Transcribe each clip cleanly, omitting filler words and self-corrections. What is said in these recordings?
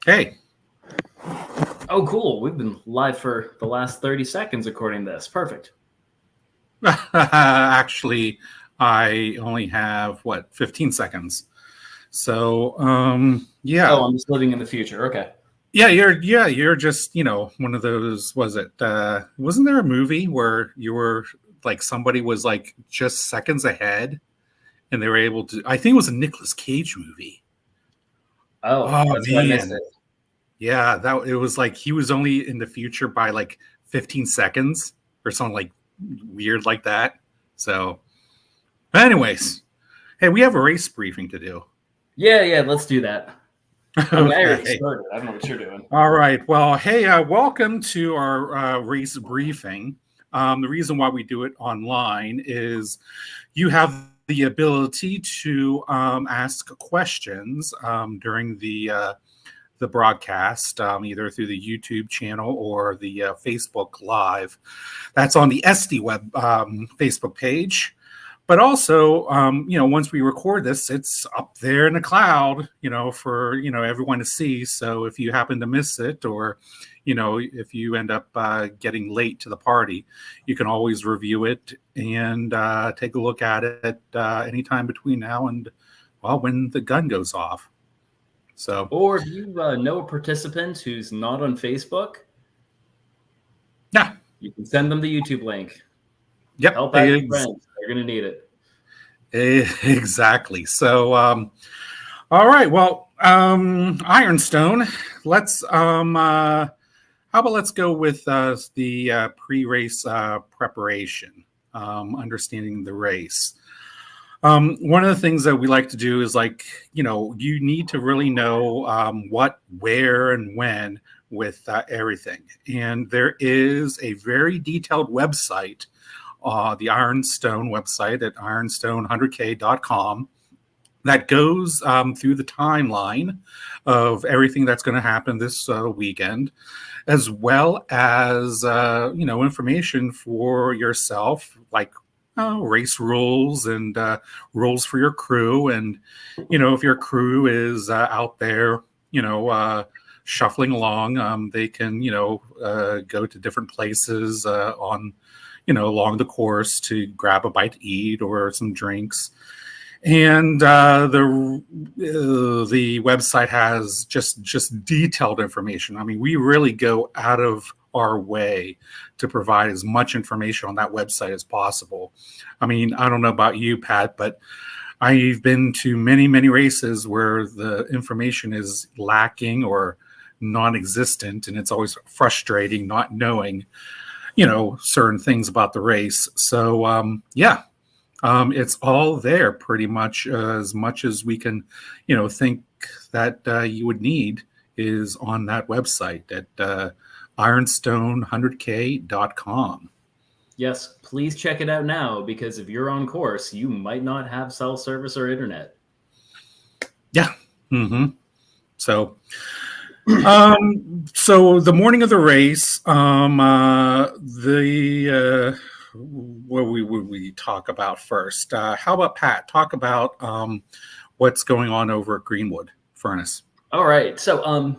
Hey. Oh, cool. We've been live for the last 30 seconds according to this. Perfect. Actually, I only have 15 seconds. So, yeah. Oh, I'm just living in the future. Okay. You're just, one of those, wasn't there a movie where you were like somebody was like just seconds ahead and they were able to, I think it was a Nicolas Cage movie. Oh, Oh that's why I missed man. it. Yeah, that it was like he was only in the future by like 15 seconds or something like weird like that. So, anyways, hey, we have a race briefing to do. Yeah, let's do that. I mean, I already Okay. started. I don't know what you're doing. All right. Well, hey, welcome to our race briefing. The reason why we do it online is you have the ability to ask questions during the broadcast, either through the YouTube channel or the Facebook Live. That's on the SD Web Facebook page. But also, once we record this, it's up there in the cloud, for, everyone to see. So if you happen to miss it or, if you end up getting late to the party, you can always review it and take a look at it anytime between now and, well, when the gun goes off. So, Or if you know a participant who's not on Facebook, yeah. you can send them the YouTube link. Yep. Help out your friends. They're going to need it. Exactly. So, all right. Well, Ironstone, let's, how about let's go with the pre-race preparation, understanding the race. One of the things that we like to do is you need to really know what, where, and when with everything. And there is a very detailed website, the Ironstone website at ironstone100k.com, that goes through the timeline of everything that's going to happen this weekend, as well as information for yourself, like race rules and rules for your crew. And if your crew is out there shuffling along, they can go to different places on along the course to grab a bite to eat or some drinks. And the website has just detailed information. I mean, we really go out of our way to provide as much information on that website as possible. I mean, I don't know about you, Pat, but I've been to many, many races where the information is lacking or non-existent, and it's always frustrating not knowing, certain things about the race. So, it's all there pretty much as we can, think that you would need is on that website at ironstone100k.com. Yes, please check it out now because if you're on course, you might not have cell service or internet. Yeah. Mm-hmm. So, so the morning of the race, what we talk about first? How about Pat? Talk about what's going on over at Greenwood Furnace. All right. So,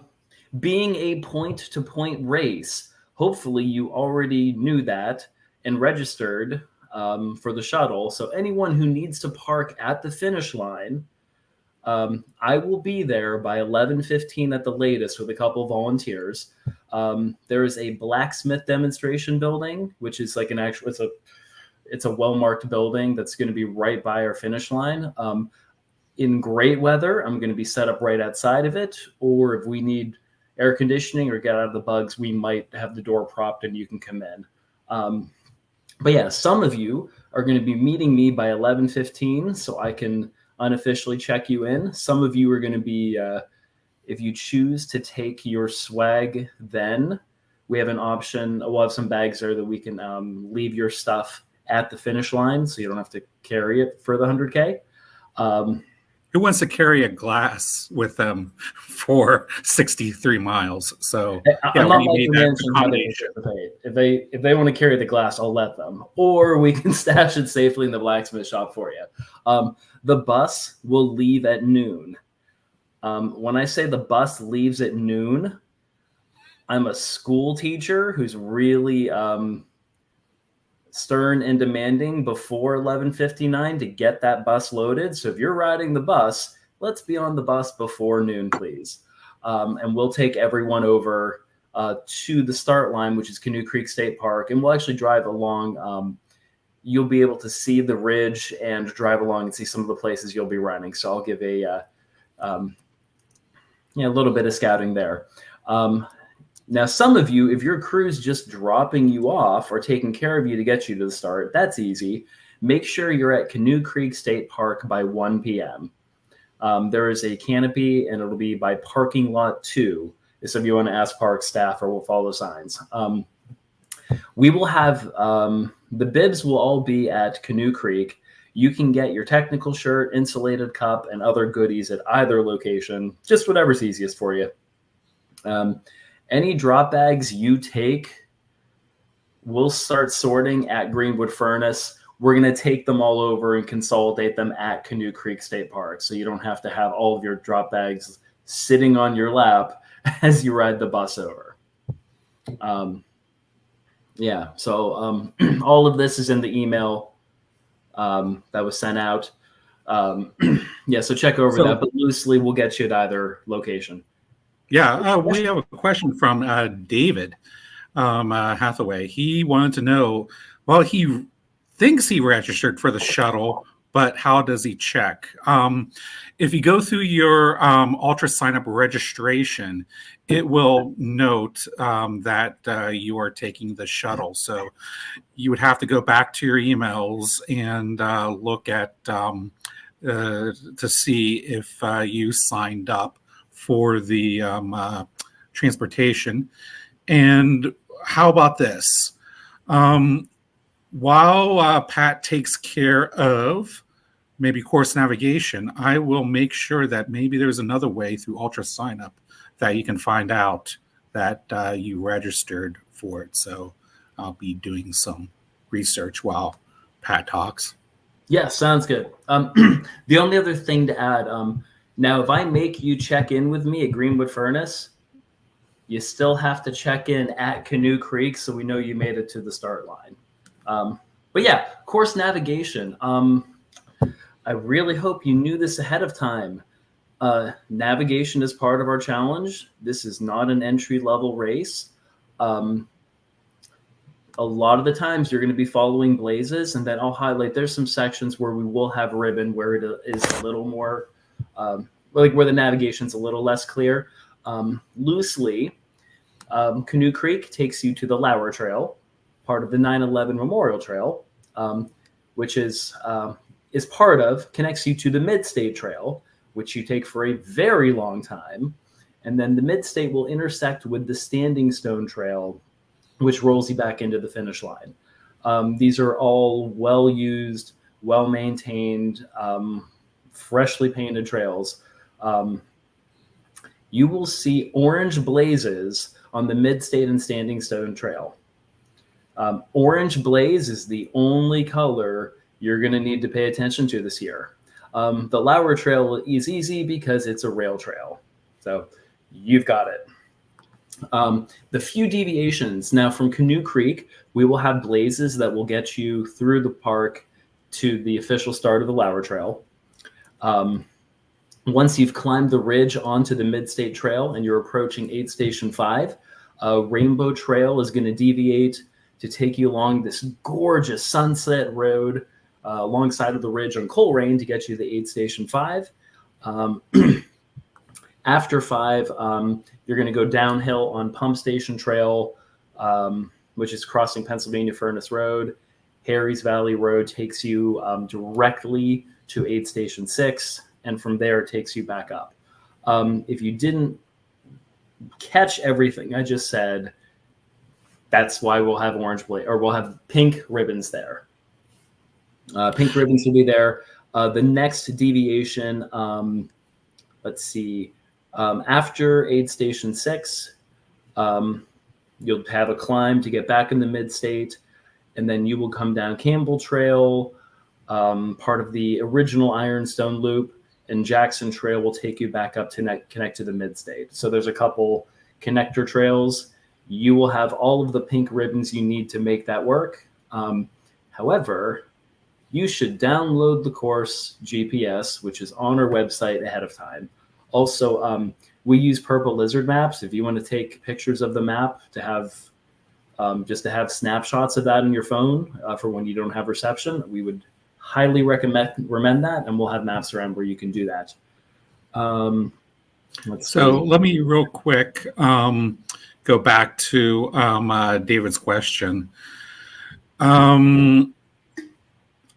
being a point-to-point race, hopefully you already knew that and registered for the shuttle. So anyone who needs to park at the finish line, I will be there by 11:15 at the latest with a couple of volunteers. There is a blacksmith demonstration building, which is like it's a well-marked building that's going to be right by our finish line. In great weather, I'm going to be set up right outside of it. Or if we need air conditioning or get out of the bugs, we might have the door propped and you can come in. But yeah, some of you are going to be meeting me by 11:15 so I can unofficially check you in. Some of you are going to be, if you choose to take your swag, then we have an option. We'll have some bags there that we can leave your stuff at the finish line so you don't have to carry it for the 100K. Who wants to carry a glass with them for 63 miles? So I'm not making mention how they participate. If they want to carry the glass, I'll let them, or we can stash it safely in the blacksmith shop for you. The bus will leave at noon. When I say the bus leaves at noon, I'm a school teacher who's really stern and demanding before 11:59 to get that bus loaded. So if you're riding the bus, let's be on the bus before noon, please. And we'll take everyone over to the start line, which is Canoe Creek State Park, and we'll actually drive along. You'll be able to see the ridge and drive along and see some of the places you'll be running. So I'll give a little bit of scouting there. Now, some of you, if your crew's just dropping you off or taking care of you to get you to the start, that's easy. Make sure you're at Canoe Creek State Park by 1 p.m. There is a canopy, and it'll be by parking lot 2. So if you want to ask park staff, or we'll follow signs. We will have the bibs will all be at Canoe Creek. You can get your technical shirt, insulated cup, and other goodies at either location, just whatever's easiest for you. Any drop bags you take, we'll start sorting at Greenwood Furnace. We're going to take them all over and consolidate them at Canoe Creek State Park, so you don't have to have all of your drop bags sitting on your lap as you ride the bus over. So all of this is in the email that was sent out. So check over that, but loosely we'll get you at either location. Yeah, we have a question from David Hathaway. He wanted to know, well, he thinks he registered for the shuttle, but how does he check? If you go through your Ultra sign-up registration, it will note that you are taking the shuttle. So you would have to go back to your emails and look at to see if you signed up for the transportation. And how about this? While Pat takes care of maybe course navigation, I will make sure that maybe there's another way through Ultra Sign Up that you can find out that you registered for it. So I'll be doing some research while Pat talks. Yeah, sounds good. The only other thing to add, now if I make you check in with me at Greenwood Furnace, you still have to check in at Canoe Creek so we know you made it to the start line. But yeah, course navigation. I really hope you knew this ahead of time. Navigation is part of our challenge. This is not an entry-level race. A lot of the times you're going to be following blazes, and then I'll highlight there's some sections where we will have ribbon where it is a little more, like where the navigation's a little less clear. Loosely, Canoe Creek takes you to the Lauer Trail, part of the 9/11 Memorial Trail, which is connects you to the Mid-State Trail, which you take for a very long time. And then the Mid-State will intersect with the Standing Stone Trail, which rolls you back into the finish line. These are all well-used, well-maintained, freshly painted trails. You will see orange blazes on the Mid-State and Standing Stone Trail. Orange blaze is the only color you're going to need to pay attention to this year. The Lauer Trail is easy because it's a rail trail. So you've got it. The few deviations. Now from Canoe Creek, we will have blazes that will get you through the park to the official start of the Lauer Trail. Once you've climbed the ridge onto the Mid-State Trail and you're approaching Aid Station 5, Rainbow Trail is going to deviate to take you along this gorgeous sunset road alongside of the ridge on Coleraine to get you to the Aid Station 5. After 5, you're going to go downhill on Pump Station Trail, which is crossing Pennsylvania Furnace Road. Harry's Valley Road takes you directly to Aid Station 6, and from there it takes you back up. If you didn't catch everything I just said, that's why we'll have we'll have pink ribbons there. Pink ribbons will be there. The next deviation, let's see. After Aid Station 6, you'll have a climb to get back in the Mid-State, and then you will come down Campbell Trail, part of the original Ironstone Loop. and Jackson Trail will take you back up to connect to the mid-state. So there's a couple connector trails. You will have all of the pink ribbons you need to make that work. However, you should download the course GPS, which is on our website ahead of time. Also, we use Purple Lizard maps. If you want to take pictures of the map to have just to have snapshots of that in your phone for when you don't have reception, we would highly recommend that, and we'll have maps around where you can do that. Let me real quick go back to David's question.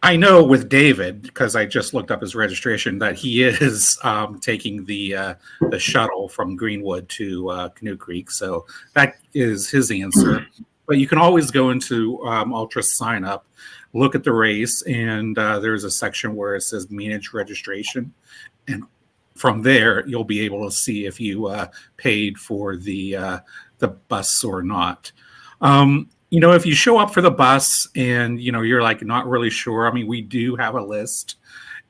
I know with David, because I just looked up his registration, that he is taking the shuttle from Greenwood to Canoe Creek. So that is his answer. But you can always go into Ultra Sign Up, look at the race, and there's a section where it says Manage Registration. And from there, you'll be able to see if you paid for the bus or not. If you show up for the bus and, you're like not really sure, I mean, we do have a list,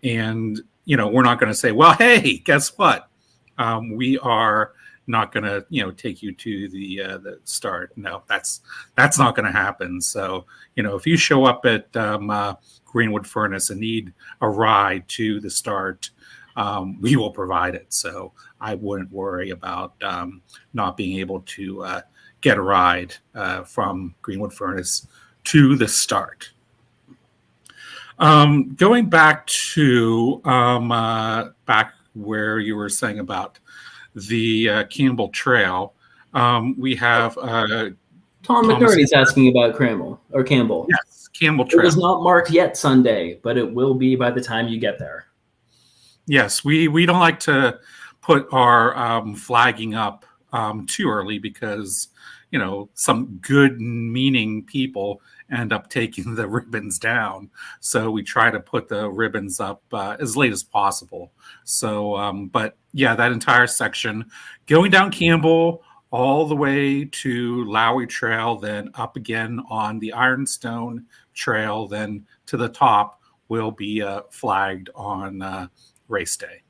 and, we're not going to say, well, hey, guess what? We are not going to, take you to the start. No, that's not going to happen. So, if you show up at Greenwood Furnace and need a ride to the start, we will provide it. So I wouldn't worry about not being able to get a ride from Greenwood Furnace to the start. Going back to back where you were saying about the Campbell Trail, we have Tom McNarty's asking about Campbell. Yes, Campbell Trail. It was not marked yet Sunday, but it will be by the time you get there. Yes, we don't like to put our flagging up too early, because some good meaning people end up taking the ribbons down. So we try to put the ribbons up as late as possible. So, but yeah, that entire section going down Campbell all the way to Lowry Trail, then up again on the Ironstone Trail, then to the top will be flagged on race day.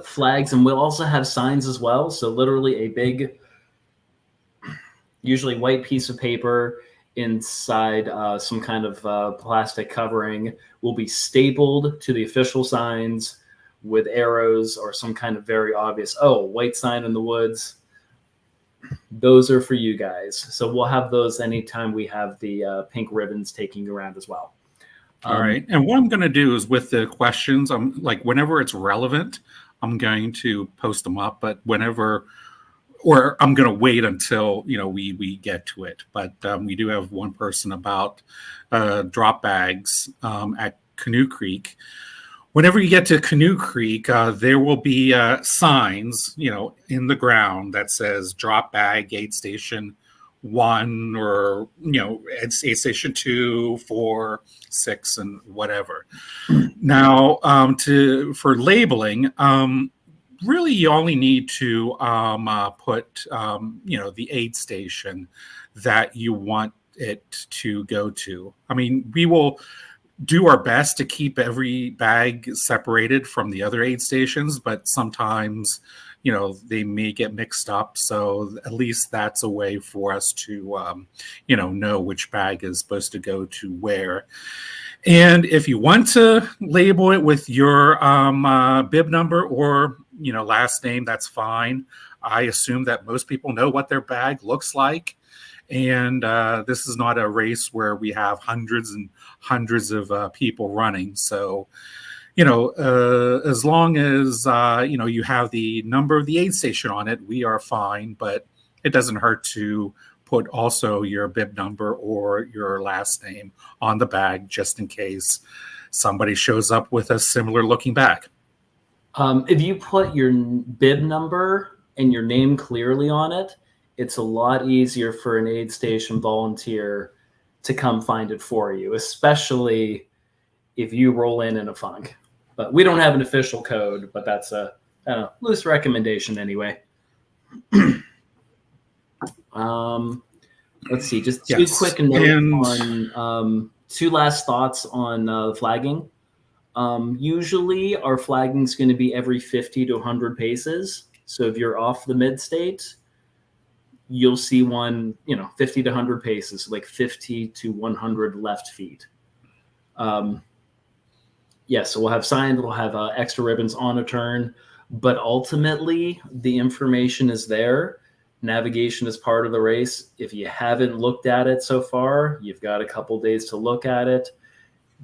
Flags, and we'll also have signs as well. So literally a big, usually white piece of paper inside some kind of plastic covering will be stapled to the official signs with arrows or some kind of very obvious, white sign in the woods. Those are for you guys. So we'll have those anytime we have the pink ribbons taking you around as well. All right. And what I'm going to do is with the questions, I'm like, whenever it's relevant, I'm going to post them up, but or I'm going to wait until, we get to it. But we do have one person about drop bags at Canoe Creek. Whenever you get to Canoe Creek, there will be signs, in the ground that says drop bag, aid station 1, or, it's aid station 2, 4, 6, and whatever. Now, for labeling, really, you only need to put, the aid station that you want it to go to. I mean, we will do our best to keep every bag separated from the other aid stations, but sometimes, they may get mixed up. So at least that's a way for us to, know which bag is supposed to go to where. And if you want to label it with your bib number or, last name, that's fine. I assume that most people know what their bag looks like. And this is not a race where we have hundreds and hundreds of people running. So, as long as, you have the number of the aid station on it, we are fine. But it doesn't hurt to put also your bib number or your last name on the bag, just in case somebody shows up with a similar looking bag. If you put your bib number and your name clearly on it, it's a lot easier for an aid station volunteer to come find it for you, especially if you roll in a funk. But we don't have an official code, but that's a loose recommendation anyway. Let's see, just two quick notes on two last thoughts on flagging. Usually our flagging is going to be every 50 to 100 paces. So if you're off the mid state, you'll see one, 50 to 100 paces, like 50 to 100 left feet. So we'll have signs, we'll have extra ribbons on a turn, but ultimately the information is there. Navigation is part of the race. If you haven't looked at it so far, you've got a couple days to look at it.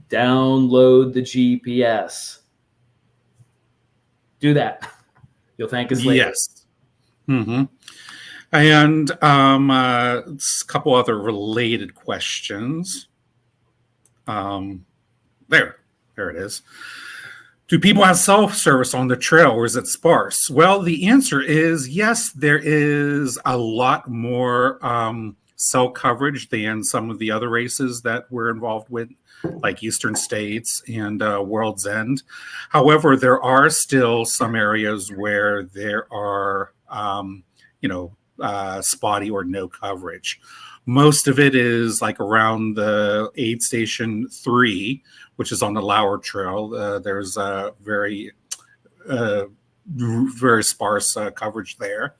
Download the GPS. Do that. You'll thank us later. Yes. Mm-hmm. And a couple other related questions. There it is. Do people have self-service on the trail, or is it sparse? Well, the answer is yes, there is a lot more cell coverage than some of the other races that we're involved with, like Eastern States and World's End. However, there are still some areas where there are, spotty or no coverage. Most of it is like around the aid station 3, which is on the Lauer Trail. There's a very sparse coverage there.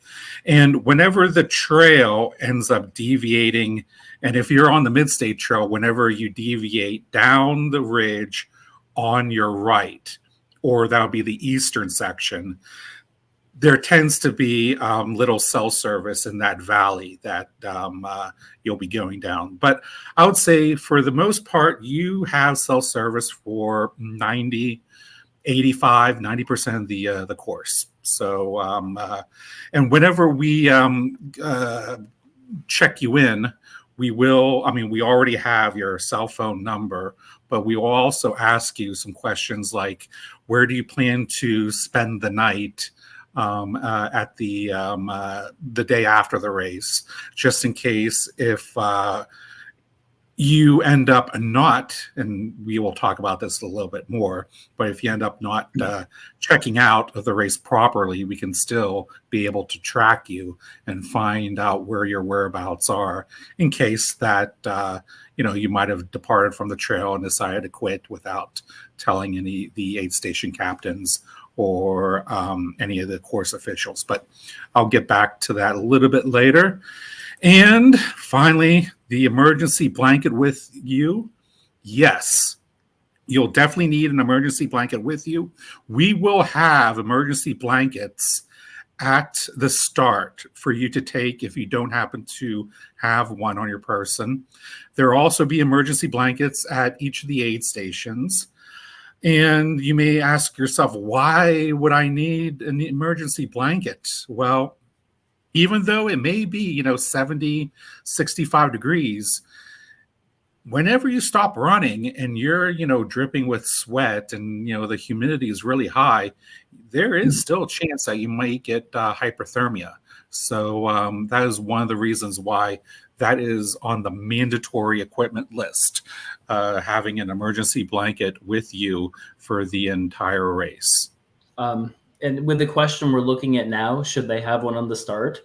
And whenever the trail ends up deviating, and if you're on the Mid-State Trail, whenever you deviate down the ridge on your right, or that would be the eastern section, there tends to be little cell service in that valley that you'll be going down. But I would say for the most part, you have cell service for 90, 85, 90% of the course. So, and whenever we check you in, we already have your cell phone number, but we will also ask you some questions like, where do you plan to spend the night at the day after the race, just in case if you end up not, and we will talk about this a little bit more, but if you end up not checking out of the race properly, we can still be able to track you and find out where your whereabouts are, in case that you might have departed from the trail and decided to quit without telling any the aid station captains or any of the course officials. But I'll get back to that a little bit later. And finally, the emergency blanket with you. Yes, you'll definitely need an emergency blanket with you. We will have emergency blankets at the start for you to take if you don't happen to have one on your person. There will also be emergency blankets at each of the aid stations. And you may ask yourself, why would I need an emergency blanket? Well, even though it may be, 70, 65 degrees, whenever you stop running and you're, dripping with sweat and, the humidity is really high, there is still a chance that you might get hyperthermia. So that is one of the reasons why that is on the mandatory equipment list, having an emergency blanket with you for the entire race. And with the question we're looking at now, should they have one on the start?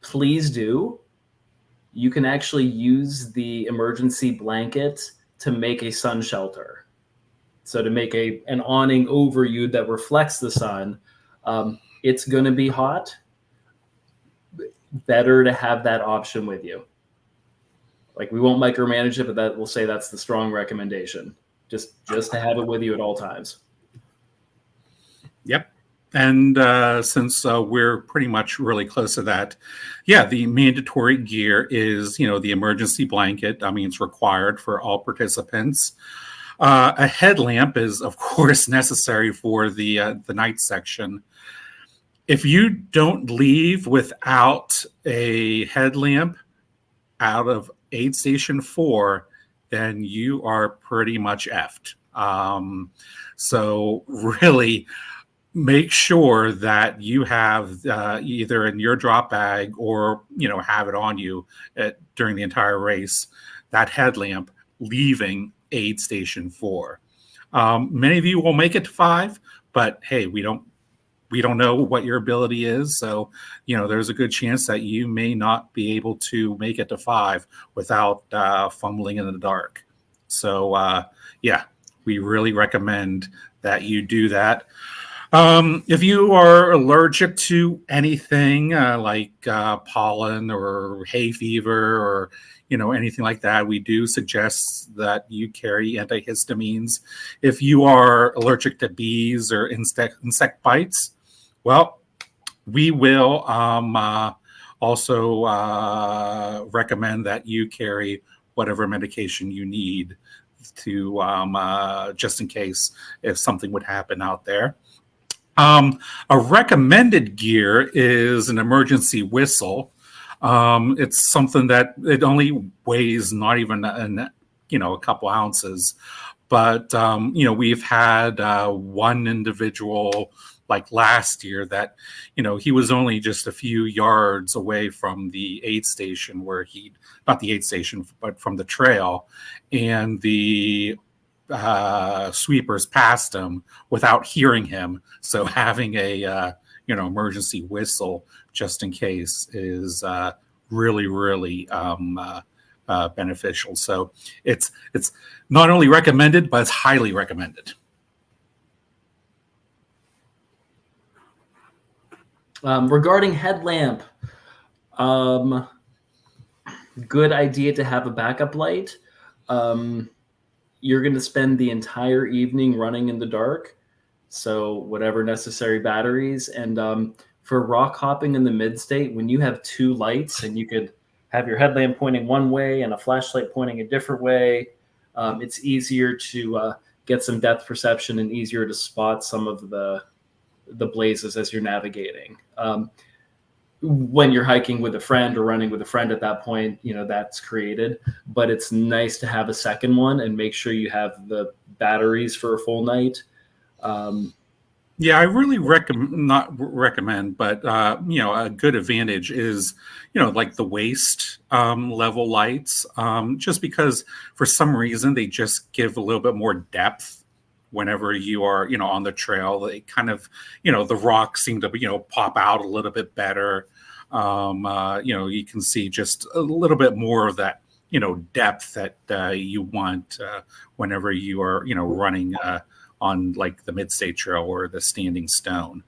Please do. You can actually use the emergency blanket to make a sun shelter. So to make an awning over you that reflects the sun. It's going to be hot. Better to have that option with you. Like, we won't micromanage it, but we'll say that's the strong recommendation. Just to have it with you at all times. Yep. And since we're pretty much really close to that, the mandatory gear is, the emergency blanket. It's required for all participants. A headlamp is, of course, necessary for the night section. If you don't leave without a headlamp out of aid station 4, then you are pretty much effed. So really make sure that you have either in your drop bag or, have it on you during the entire race, that headlamp leaving aid station 4. Many of you will make it to 5, but hey, we don't know what your ability is. So, there's a good chance that you may not be able to make it to 5 without fumbling in the dark. So, We really recommend that you do that. If you are allergic to anything like pollen or hay fever or anything like that, we do suggest that you carry antihistamines. If you are allergic to bees or insect bites, well, we will also recommend that you carry whatever medication you need to just in case if something would happen out there. A recommended gear is an emergency whistle. It's something that it only weighs not even a couple ounces, but we've had one individual like last year that he was only just a few yards away from the aid station where not the aid station but from the trail, and the sweepers passed him without hearing him. So having a emergency whistle just in case is really, really beneficial. So it's not only recommended, but it's highly recommended. Regarding headlamp, good idea to have a backup light. You're going to spend the entire evening running in the dark, so whatever necessary batteries. And for rock hopping in the mid-state, when you have two lights and you could have your headlamp pointing one way and a flashlight pointing a different way, it's easier to get some depth perception and easier to spot some of the blazes as you're navigating. When you're hiking with a friend or running with a friend at that point, that's created, but it's nice to have a second one and make sure you have the batteries for a full night. Yeah, I really not recommend, but a good advantage is, like the waist level lights, just because for some reason they just give a little bit more depth whenever you are, on the trail. They kind of, the rocks seem to, pop out a little bit better. You can see just a little bit more of that, depth that you want whenever you are, running on like the Mid-State Trail or the Standing Stone.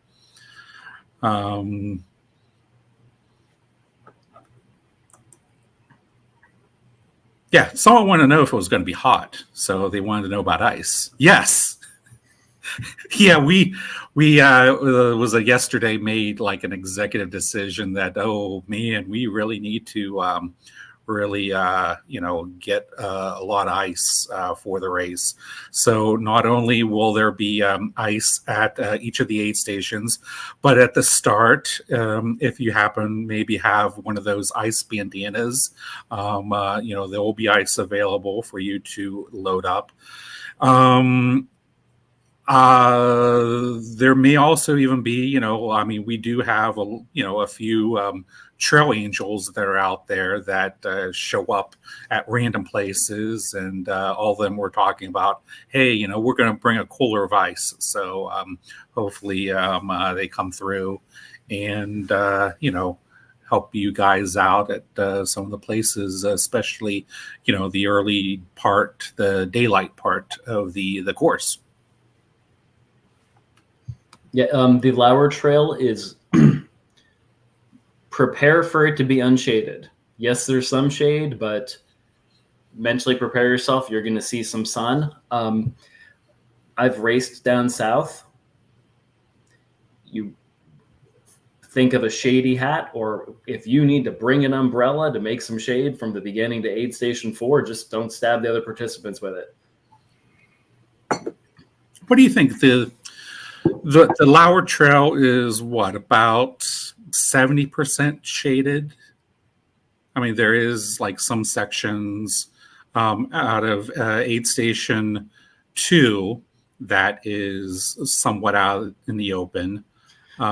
Yeah, someone wanted to know if it was going to be hot, so they wanted to know about ice. Yes. Yeah, we was yesterday made like an executive decision that, oh man, we really need to really get a lot of ice for the race. So not only will there be ice at each of the aid stations, but at the start, if you happen maybe have one of those ice bandanas, there will be ice available for you to load up. There may also even be, we do have a few trail angels that are out there that show up at random places, and all of them were talking about, hey, we're going to bring a cooler of ice. So hopefully they come through and, help you guys out at some of the places, especially, the early part, the daylight part of the course. Yeah, the Lauer Trail is prepare for it to be unshaded. Yes, there's some shade, but mentally prepare yourself. You're going to see some sun. I've raced down south. You think of a shady hat, or if you need to bring an umbrella to make some shade from the beginning to aid station 4, just don't stab the other participants with it. What do you think? The Lauer Trail is about 70% shaded? I mean, there is like some sections out of aid station 2 that is somewhat out in the open.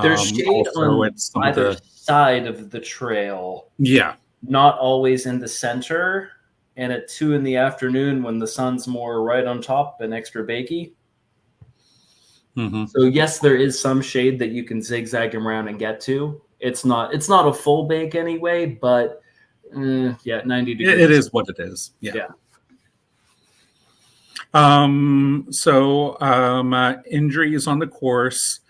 There's shade on either side of the trail. Yeah. Not always in the center. And at 2 in the afternoon when the sun's more right on top and extra bakey. Mm-hmm. So yes, there is some shade that you can zigzag around and get to. It's not a full bake anyway, but 90 degrees. It is what it is. Yeah. Injuries on the course.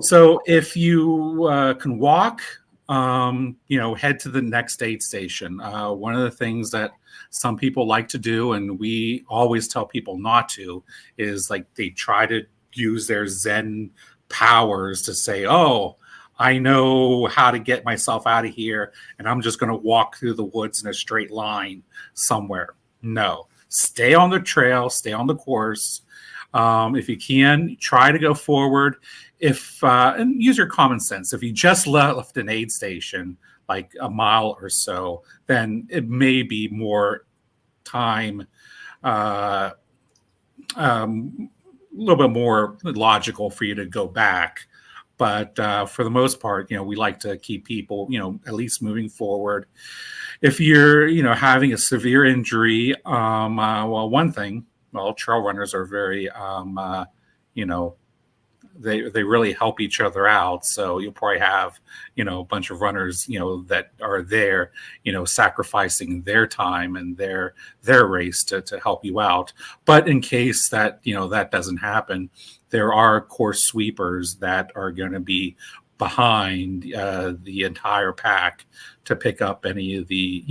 So if you can walk, head to the next aid station. One of the things that some people like to do, and we always tell people not to, is like they try to use their Zen powers to say, oh, I know how to get myself out of here, and I'm just going to walk through the woods in a straight line somewhere. No, stay on the trail, stay on the course. If you can, try to go forward. And use your common sense. If you just left an aid station, like a mile or so, then it may be more time, a little bit more logical for you to go back. But for the most part, we like to keep people, at least moving forward. If you're, having a severe injury, one thing, trail runners are very, they really help each other out. So you'll probably have, a bunch of runners, that are there, sacrificing their time and their race to help you out. But in case that, that doesn't happen, there are course sweepers that are going to be behind the entire pack to pick up any of the,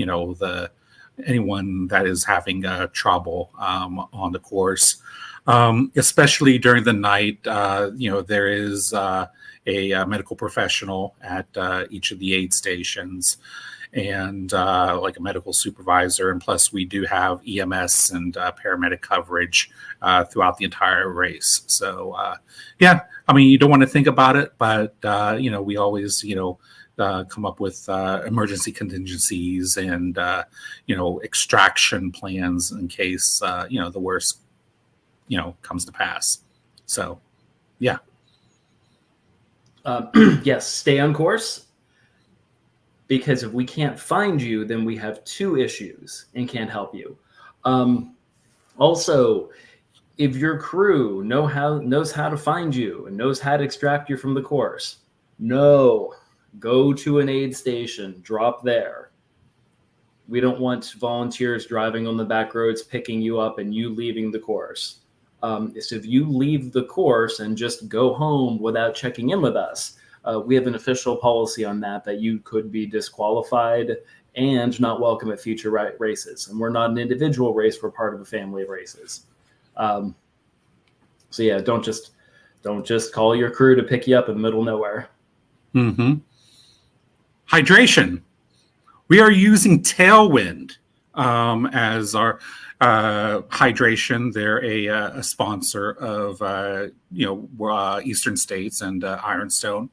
anyone that is having trouble on the course. Especially during the night, there is a medical professional at each of the aid stations, and like a medical supervisor. And plus, we do have EMS and paramedic coverage throughout the entire race. So, you don't want to think about it, but we always, come up with emergency contingencies and extraction plans in case the worst comes to pass. So yeah. Yes, stay on course, because if we can't find you, then we have two issues and can't help you. Also, if your crew knows how to find you and knows how to extract you from the course, go to an aid station, drop there. We don't want volunteers driving on the back roads picking you up and you leaving the course. So if you leave the course and just go home without checking in with us, we have an official policy on that you could be disqualified and not welcome at future races. And we're not an individual race; we're part of a family of races. Don't just call your crew to pick you up in the middle of nowhere. Mm-hmm. Hydration. We are using Tailwind as our hydration. They're a sponsor of Eastern States and Ironstone.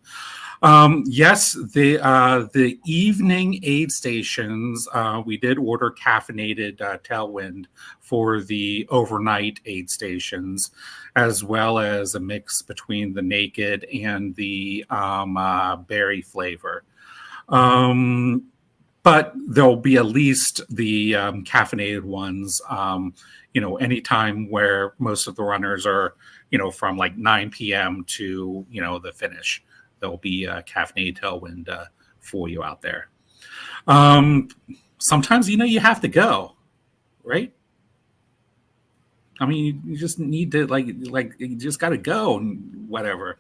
Yes, the evening aid stations, we did order caffeinated Tailwind for the overnight aid stations, as well as a mix between the naked and the berry flavor. But there'll be at least the caffeinated ones, anytime where most of the runners are, from like 9 p.m. to, the finish. There'll be caffeinated Tailwind for you out there. Sometimes, you have to go, right? I mean, you just need to you just got to go and whatever.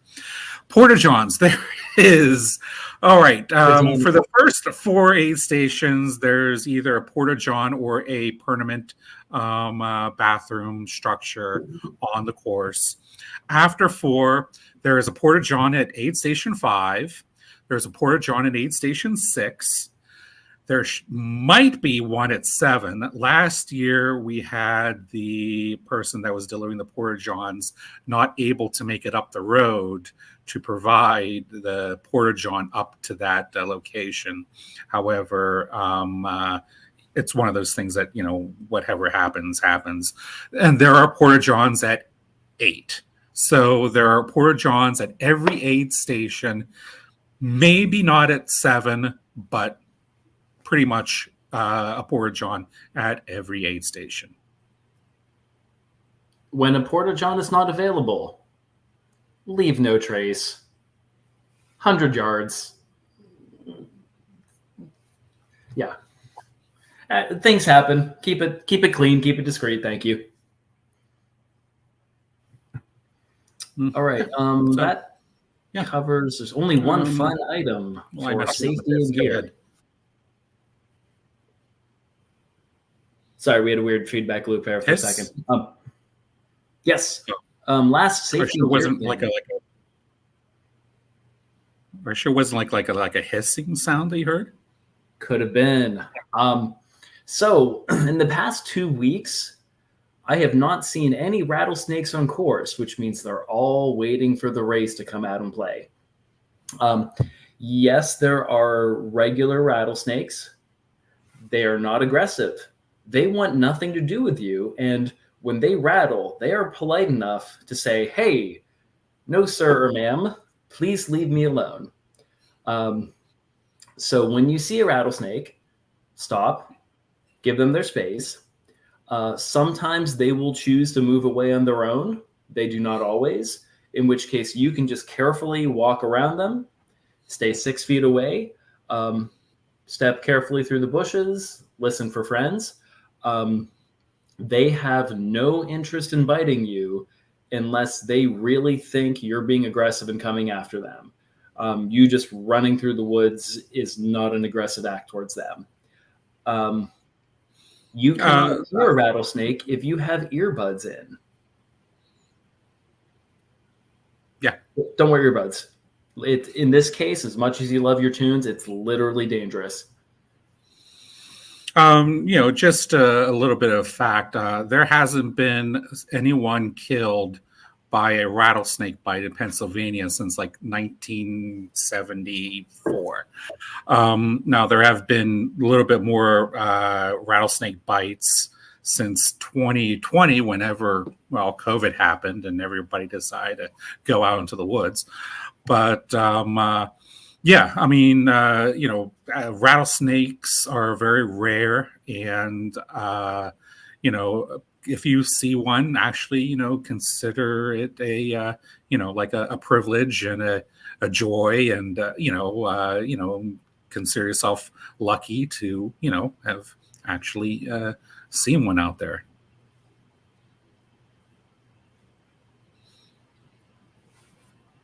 Porta-Johns, there is. All right. For the first 4 aid stations, there's either a Porta-John or a permanent bathroom structure on the course. After 4, there is a Porta-John at aid station 5. There's a Porta-John at aid station 6. There might be one at 7. Last year, we had the person that was delivering the Porta-Johns not able to make it up the road to provide the Porta-John up to that location. However, it's one of those things that, whatever happens. And there are Porta-Johns at 8. So there are Porta-Johns at every aid station, maybe not at 7, but pretty much a Porta-John at every aid station. When a Porta-John is not available, leave no trace. 100 yards. Yeah. Things happen. Keep it clean. Keep it discreet. Thank you. All right. So, That yeah. covers. There's only one Um, fun item well, I for messed up with safety this. and Go gear. ahead. Sorry, we had a weird feedback loop there for a Hiss? second. Yes. Last Or safety sure and gear wasn't like thing. or sure wasn't like a hissing sound that you heard. Could have been. So in the past 2 weeks, I have not seen any rattlesnakes on course, which means they're all waiting for the race to come out and play. Yes, there are regular rattlesnakes. They are not aggressive. They want nothing to do with you. And when they rattle, they are polite enough to say, hey, no, sir or ma'am, please leave me alone. So when you see a rattlesnake, stop, give them their space. Sometimes they will choose to move away on their own. They do not always, in which case you can just carefully walk around them, stay 6 feet away, step carefully through the bushes, listen for friends. They have no interest in biting you unless they really think you're being aggressive and coming after them. You just running through the woods is not an aggressive act towards them. You cannot hear a rattlesnake if you have earbuds in. Yeah. Don't wear earbuds. In this case, as much as you love your tunes, it's literally dangerous. Just a little bit of fact. There hasn't been anyone killed by a rattlesnake bite in Pennsylvania since like 1974. Now, there have been a little bit more rattlesnake bites since 2020, whenever, well, COVID happened and everybody decided to go out into the woods. But yeah, I mean, rattlesnakes are very rare. And, if you see one, actually, consider it like a privilege and a joy, and consider yourself lucky to have actually seen one out there.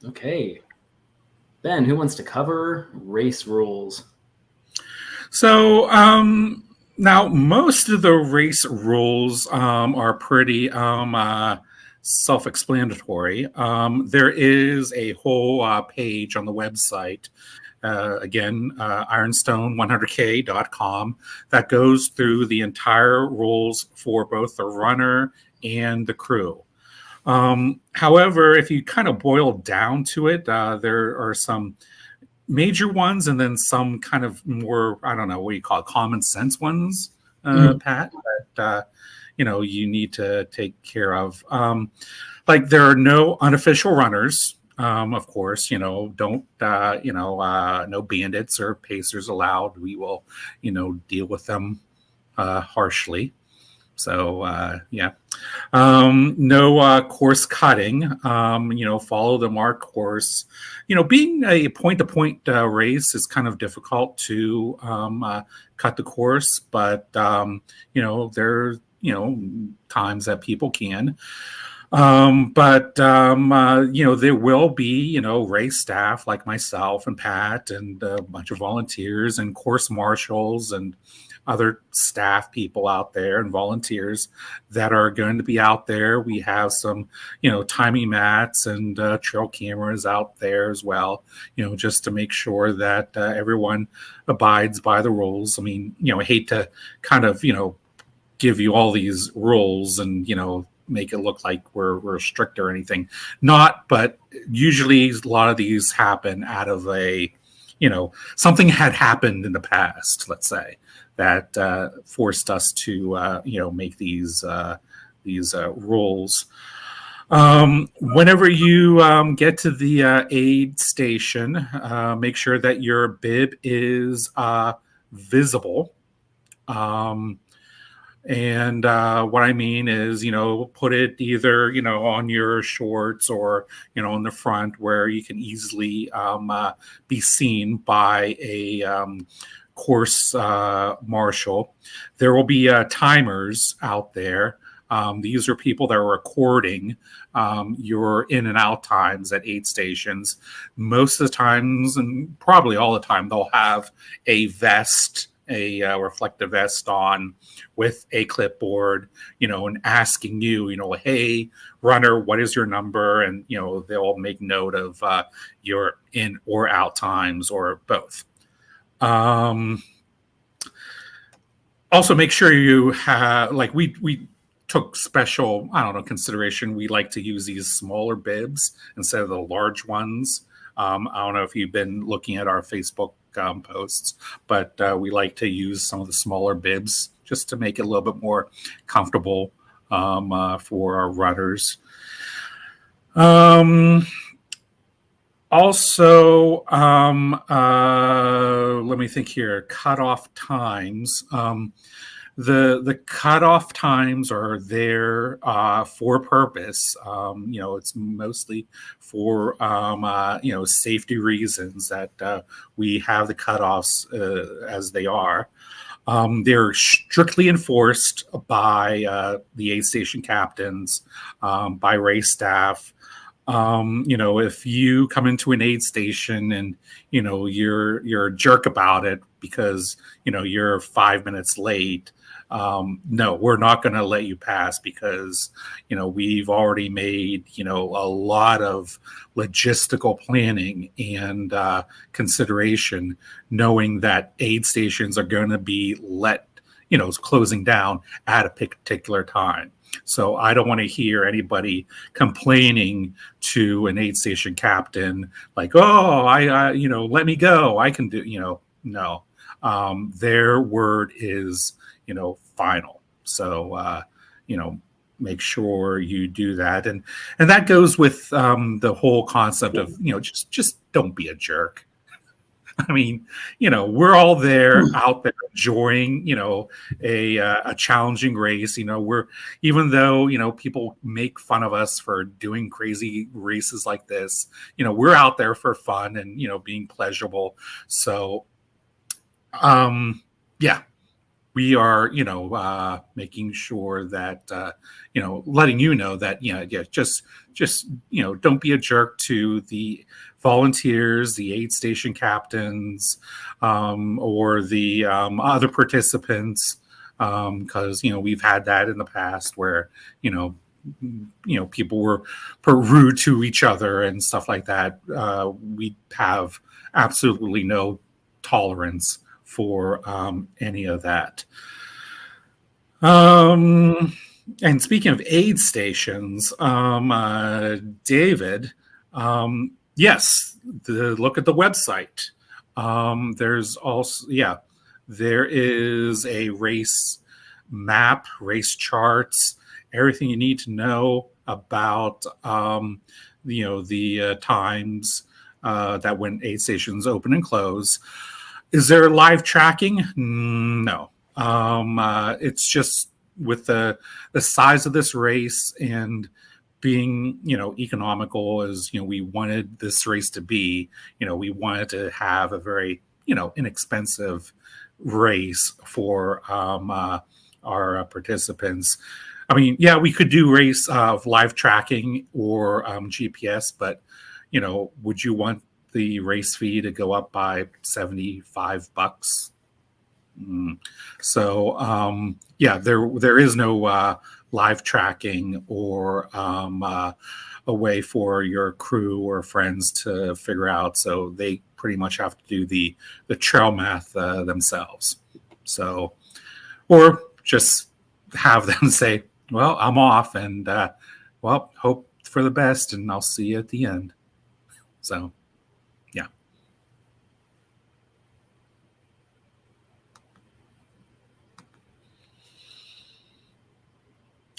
Okay. Ben, who wants to cover race rules? So now most of the race rules are pretty self-explanatory. There is a whole page on the website, again, ironstone100k.com, that goes through the entire rules for both the runner and the crew. However, if you kind of boil down to it, there are some major ones and then some kind of more, I don't know, what do you call it, common sense ones, Pat, that you need to take care of. Like, there are no unofficial runners. Of course, don't no bandits or pacers allowed. We will deal with them harshly. So yeah, no course cutting. Follow the marked course. Being a point-to-point race is kind of difficult to cut the course, but there times that people can. But there will be race staff like myself and Pat and a bunch of volunteers and course marshals and other staff people out there and volunteers that are going to be out there. We have some timing mats and trail cameras out there as well, just to make sure that everyone abides by the rules. I mean, I hate to kind of give you all these rules and make it look like we're strict or anything. Not, but usually a lot of these happen out of a something had happened in the past, let's say, that forced us to make these rules. Whenever you get to the aid station, make sure that your bib is visible. And what I mean is, put it either, on your shorts or, in the front where you can easily be seen by a course marshal. There will be timers out there These are people that are recording your in and out times at aid stations. Most of the times, and probably all the time, they'll have a vest, a reflective vest on with a clipboard, and asking you, hey, runner, what is your number? And, they'll make note of your in or out times or both. Also, make sure you have, like, we took special, consideration. We like to use these smaller bibs instead of the large ones. I don't know if you've been looking at our Facebook posts, but we like to use some of the smaller bibs just to make it a little bit more comfortable for our runners. Also, let me think here. Cutoff times. The cutoff times are there for a purpose. It's mostly for safety reasons that we have the cutoffs as they are. They're strictly enforced by the aid station captains, by race staff. If you come into an aid station and you're a jerk about it because you're 5 minutes late, no, we're not going to let you pass because we've already made a lot of logistical planning and consideration, knowing that aid stations are going to be closing down at a particular time. So I don't want to hear anybody complaining to an aid station captain like, oh, I let me go. I can do, no. Their word is, final. So, make sure you do that. And that goes with the whole concept of, just don't be a jerk. I mean, we're all there out there enjoying, a challenging race. Even though, people make fun of us for doing crazy races like this, we're out there for fun and, being pleasurable. So, yeah, we are, making sure that, letting you know that, just, don't be a jerk to the volunteers, the aid station captains, or the other participants, because, we've had that in the past where, people were rude to each other and stuff like that. We have absolutely no tolerance for any of that. And speaking of aid stations, David, yes, look at the website. There's also, there is a race map, race charts, everything you need to know about, the times that when aid stations open and close. Is there live tracking? No. It's just with the size of this race and being, economical as, we wanted this race to be, we wanted to have a very, inexpensive race for our participants. I mean, yeah, we could do race of live tracking or GPS, but, would you want the race fee to go up by $75? So there is no live tracking or a way for your crew or friends to figure out. So they pretty much have to do the trail math themselves. So, or just have them say, well, I'm off and hope for the best and I'll see you at the end. So, yeah.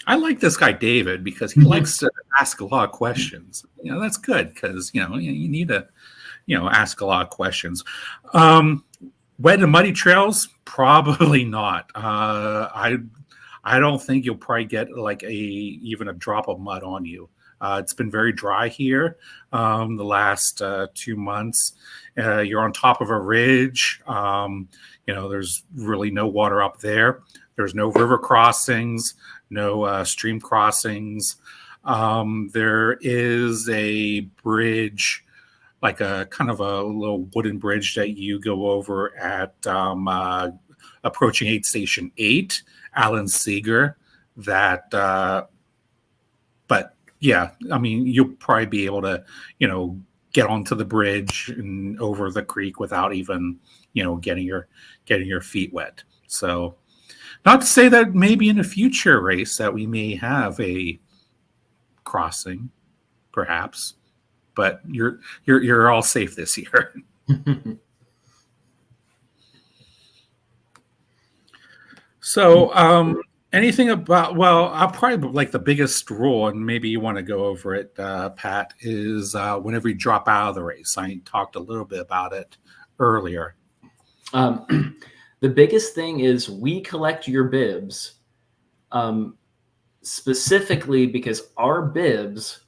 I like this guy, David, because he likes to ask a lot of questions. That's good because, you need to, ask a lot of questions. Wet and muddy trails? Probably not. I don't think you'll probably get like even a drop of mud on you. It's been very dry here the last 2 months. You're on top of a ridge. There's really no water up there. There's no river crossings, no stream crossings. There is a bridge, like a kind of a little wooden bridge that you go over at approaching aid station 8, Alan Seeger. That, but yeah, I mean, you'll probably be able to, get onto the bridge and over the creek without even, getting your feet wet. So, not to say that maybe in a future race that we may have a crossing, perhaps, but you're all safe this year. So, anything about, well, I'll probably like the biggest rule, and maybe you want to go over it, Pat, is whenever you drop out of the race. I talked a little bit about it earlier. The biggest thing is we collect your bibs specifically because our bibs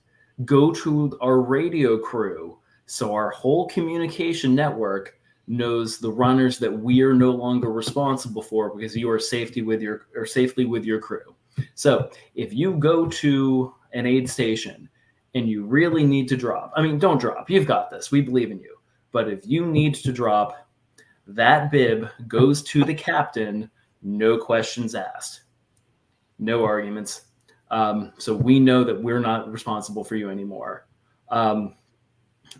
go to our radio crew. So our whole communication network knows the runners that we are no longer responsible for because you are safely with your crew. So if you go to an aid station and you really need to drop, I mean, don't drop. You've got this. We believe in you. But if you need to drop, that bib goes to the captain, no questions asked, no arguments. So we know that we're not responsible for you anymore. And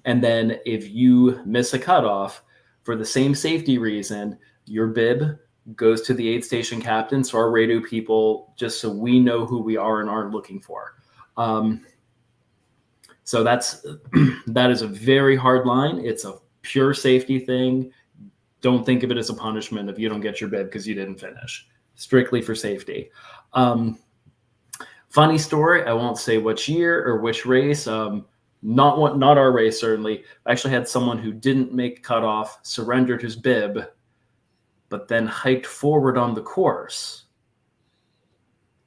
then if you miss a cutoff for the same safety reason, your bib goes to the aid station captain, so our radio people, just so we know who we are and aren't looking for. So that is a very hard line. It's a pure safety thing. Don't think of it as a punishment if you don't get your bib because you didn't finish. Strictly for safety. Funny story. I won't say which year or which race. Not our race, certainly. I actually had someone who didn't make cutoff, surrendered his bib, but then hiked forward on the course.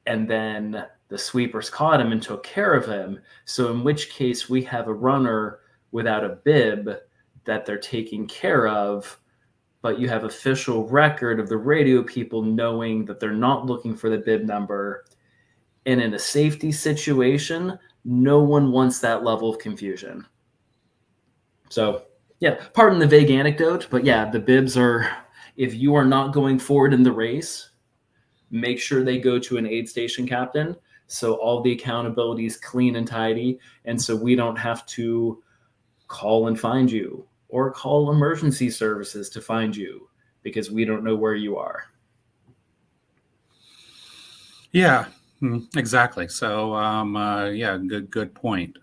And then the sweepers caught him and took care of him. So in which case we have a runner without a bib that they're taking care of, but you have official record of the radio people knowing that they're not looking for the bib number. And in a safety situation, no one wants that level of confusion. So, yeah, pardon the vague anecdote, but yeah, the bibs are, if you are not going forward in the race, make sure they go to an aid station captain. So all the accountability is clean and tidy. And so we don't have to call and find you or call emergency services to find you because we don't know where you are. Yeah, exactly. So, yeah, good point.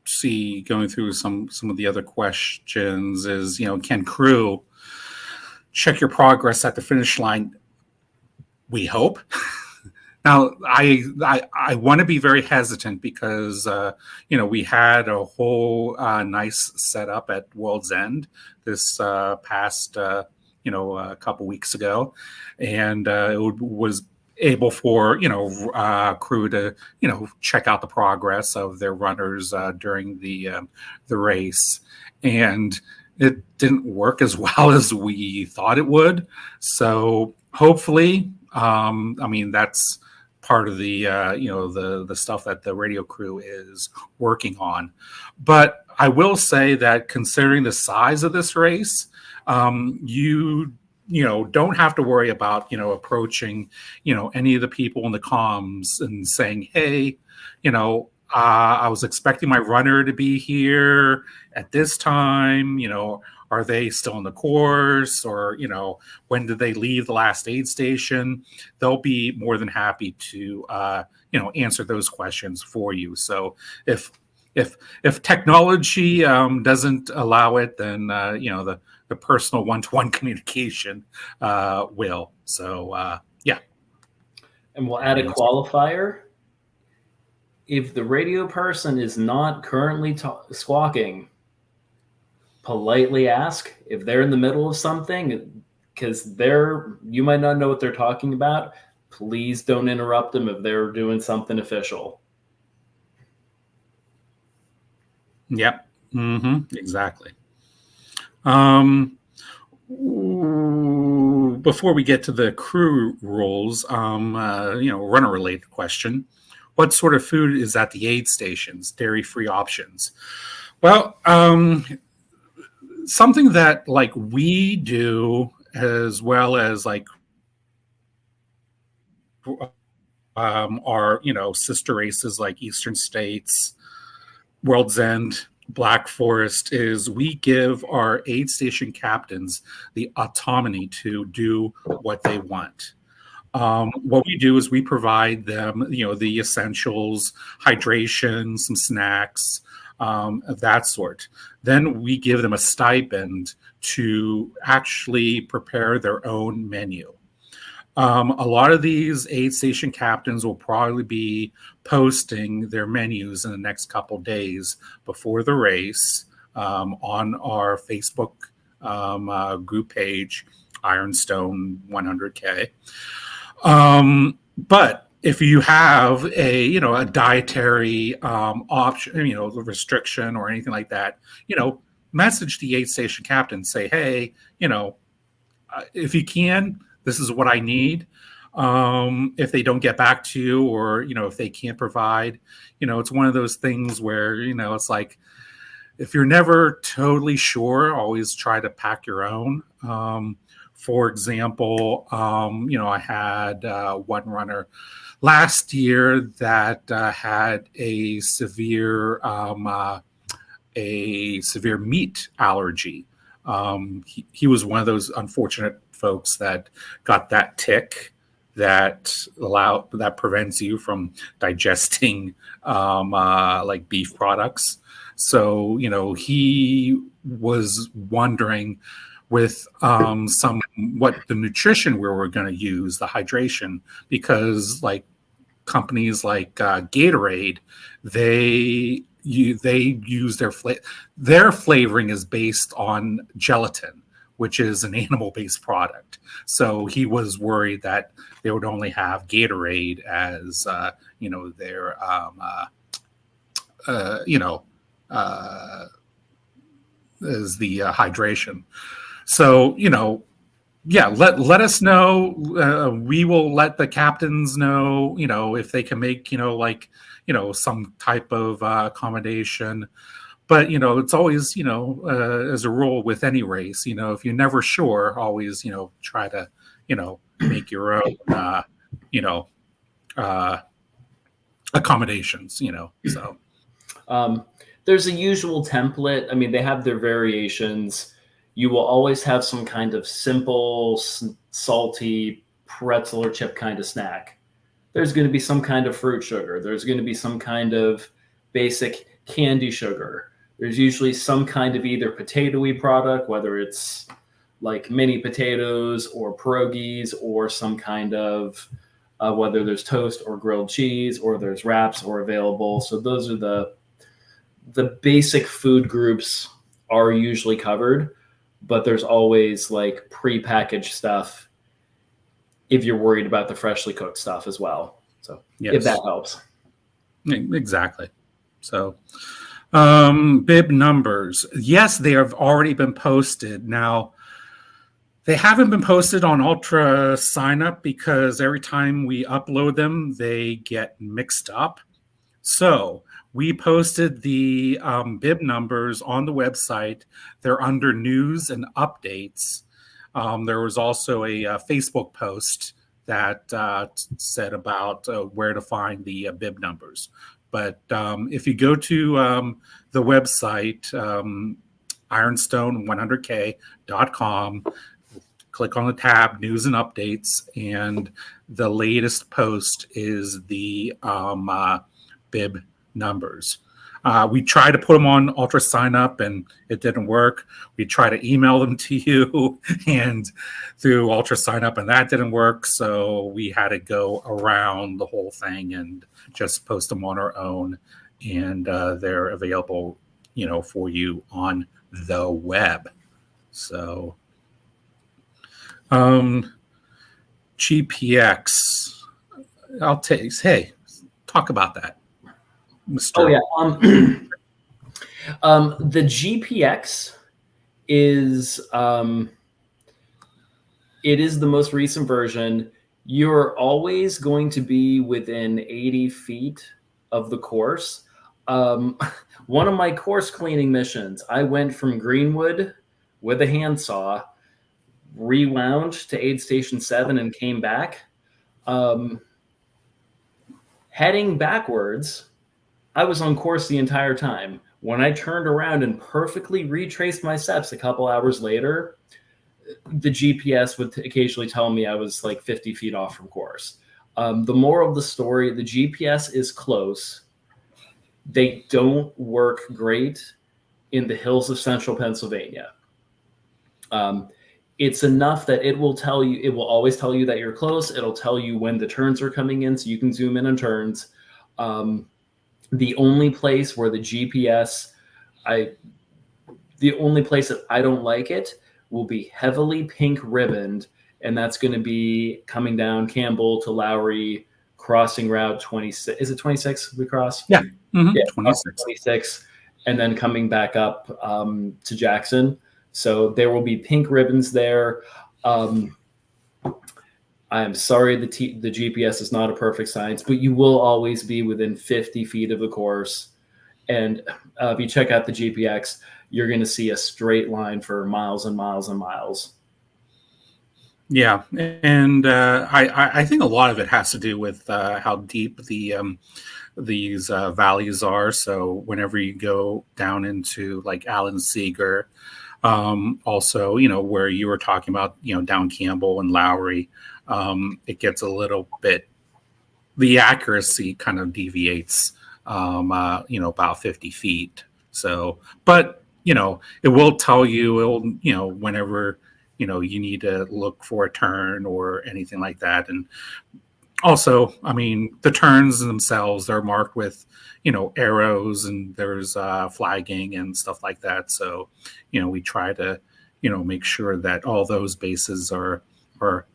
See, going through some of the other questions is, can crew check your progress at the finish line? We hope. Now, I want to be very hesitant because, we had a whole nice setup at World's End this past, a couple weeks ago. And it was able for, crew to, check out the progress of their runners during the race. And it didn't work as well as we thought it would. So hopefully, that's part of the the stuff that the radio crew is working on. But I will say that considering the size of this race, you don't have to worry about approaching any of the people in the comms and saying, hey, I was expecting my runner to be here at this time. Are they still on the course, or when did they leave the last aid station? They'll be more than happy to answer those questions for you. So if technology doesn't allow it, then the personal one-to-one communication will. So yeah. And we'll add a qualifier. If the radio person is not currently squawking, politely ask if they're in the middle of something, because you might not know what they're talking about. Please don't interrupt them if they're doing something official. Yep. Exactly. Before we get to the crew rules, runner related question. What sort of food is at the aid stations? Dairy free options. Well, something that like we do, as well as like our sister races like Eastern States, World's End, Black Forest, is we give our aid station captains the autonomy to do what they want. What we do is we provide them, the essentials, hydration, some snacks, of that sort. Then we give them a stipend to actually prepare their own menu. A lot of these aid station captains will probably be posting their menus in the next couple days before the race, on our Facebook group page, Ironstone 100K. But if you have a dietary option, restriction or anything like that, message the aid station captain, say, hey, if you can, this is what I need. If they don't get back to you, or if they can't provide, it's one of those things where it's like, if you're never totally sure, always try to pack your own. For example, I had one runner last year that had a severe meat allergy. He was one of those unfortunate folks that got that tick that prevents you from digesting like beef products. So he was wondering with what the nutrition we were going to use, the hydration, because like companies like Gatorade, they use their flavoring is based on gelatin, which is an animal-based product. So he was worried that they would only have Gatorade as their as the hydration. So let us know. We will let the captains know, if they can make some type of accommodation. But it's always as a rule with any race, if you're never sure, always try to make your own accommodations. So there's a usual template. I mean, they have their variations. You will always have some kind of simple, salty pretzel or chip kind of snack. There's going to be some kind of fruit sugar. There's going to be some kind of basic candy sugar. There's usually some kind of either potato-y product, whether it's like mini potatoes or pierogies, or some kind of whether there's toast or grilled cheese, or there's wraps or available. So those are the basic food groups are usually covered, but there's always like prepackaged stuff if you're worried about the freshly cooked stuff as well. So yes, if that helps. Exactly. So bib numbers. Yes, they have already been posted. Now, they haven't been posted on Ultra Signup because every time we upload them, they get mixed up. So we posted the bib numbers on the website. They're under news and updates. There was also a Facebook post that said about where to find the bib numbers. But if you go to the website, ironstone100k.com, click on the tab News and Updates, and the latest post is the bib numbers. We tried to put them on Ultra Sign Up and it didn't work. We tried to email them to you and through Ultra Sign Up, and that didn't work. So we had to go around the whole thing and just post them on our own, and they're available, for you on the web. So GPX, I'll take. Hey, talk about that, Mr. Oh yeah. The GPX is It is the most recent version. You're always going to be within 80 feet of the course. Um, one of my course cleaning missions, I went from Greenwood with a handsaw, rewound to aid station 7 and came back. Heading backwards, I was on course the entire time. When I turned around and perfectly retraced my steps a couple hours later, the GPS would occasionally tell me I was like 50 feet off from course. The moral of the story, the GPS is close. They don't work great in the hills of central Pennsylvania. It's enough that it will always tell you that you're close. It'll tell you when the turns are coming in so you can zoom in on turns. The only place where the only place that I don't like it will be heavily pink ribboned, and that's going to be coming down Campbell to Lowry, crossing Route 26. Is it 26 we cross? Yeah. Mm-hmm. Yeah, 26. 26, and then coming back up to Jackson. So there will be pink ribbons there. I am sorry the GPS is not a perfect science, but you will always be within 50 feet of the course. And if you check out the GPX, you're going to see a straight line for miles and miles and miles. Yeah, and I think a lot of it has to do with how deep these valleys are. So whenever you go down into like Allen Seeger, also, where you were talking about, down Campbell and Lowry, it gets a little bit, the accuracy kind of deviates, about 50 feet. So, but, it will tell you, whenever, you need to look for a turn or anything like that. And also, I mean, the turns themselves, they're marked with, arrows, and there's flagging and stuff like that. So, we try to, make sure that all those bases are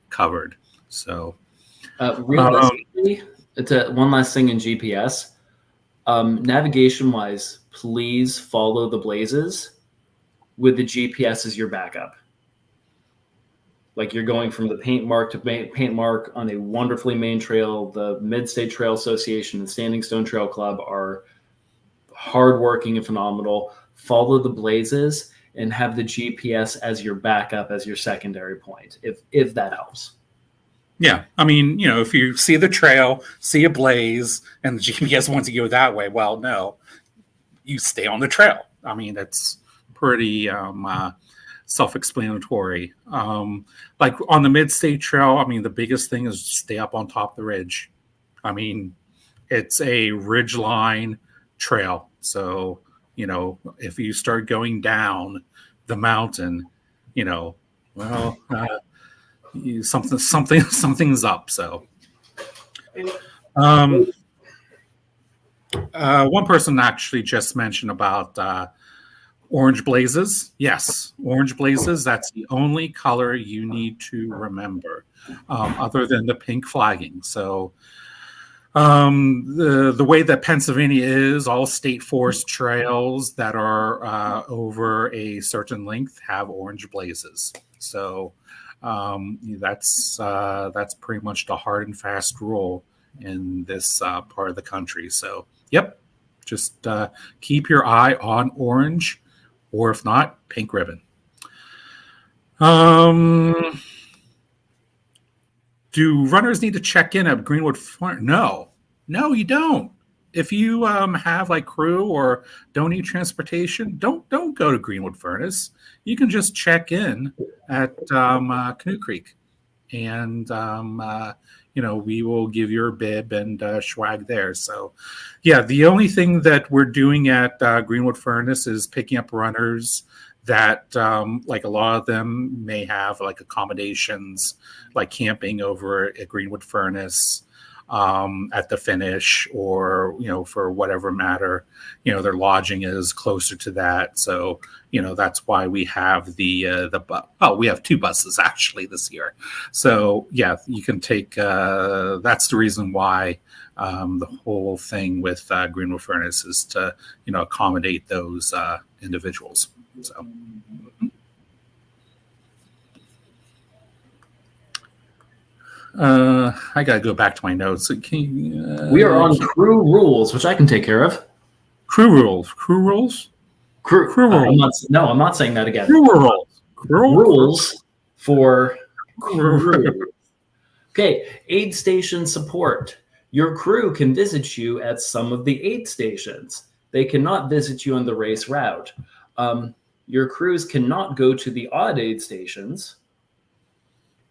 covered. So, realistically, one last thing in GPS, navigation wise, please follow the blazes with the GPS as your backup. Like you're going from the paint mark to paint mark on a wonderfully main trail. The Mid-State Trail Association and Standing Stone Trail Club are hardworking and phenomenal. Follow the blazes and have the GPS as your backup, as your secondary point, if that helps. Yeah, I mean, if you see the trail, see a blaze, and the GPS wants to go that way, well, no, you stay on the trail. I mean, that's pretty self-explanatory. Like on the Mid-State Trail, I mean, the biggest thing is stay up on top of the ridge. I mean, it's a ridgeline trail. So, if you start going down the mountain, well, something's up. So, one person actually just mentioned about orange blazes. Yes, orange blazes. That's the only color you need to remember, other than the pink flagging. So, the way that Pennsylvania is, all state forest trails that are over a certain length have orange blazes. So, that's pretty much the hard and fast rule in this part of the country. So, yep, just keep your eye on orange, or if not, pink ribbon. Do runners need to check in at Greenwood Farm? No, you don't. If you have like crew or don't need transportation, don't go to Greenwood Furnace. You can just check in at Canoe Creek, and we will give your bib and swag there. So, yeah, the only thing that we're doing at Greenwood Furnace is picking up runners that, like a lot of them may have like accommodations, like camping over at Greenwood Furnace at the finish, or for whatever matter, their lodging is closer to that. So that's why we have we have 2 buses actually this year. So yeah, you can take that's the reason why the whole thing with Greenwood Furnace is to accommodate those individuals. So I gotta go back to my notes. We are on crew rules, which I can take care of. Crew rules. Crew rules. Crew. Crew rules. I'm not saying that again. Crew rules. Rules for Crew. crew. Okay, aid station support. Your crew can visit you at some of the aid stations. They cannot visit you on the race route. Your crews cannot go to the odd aid stations.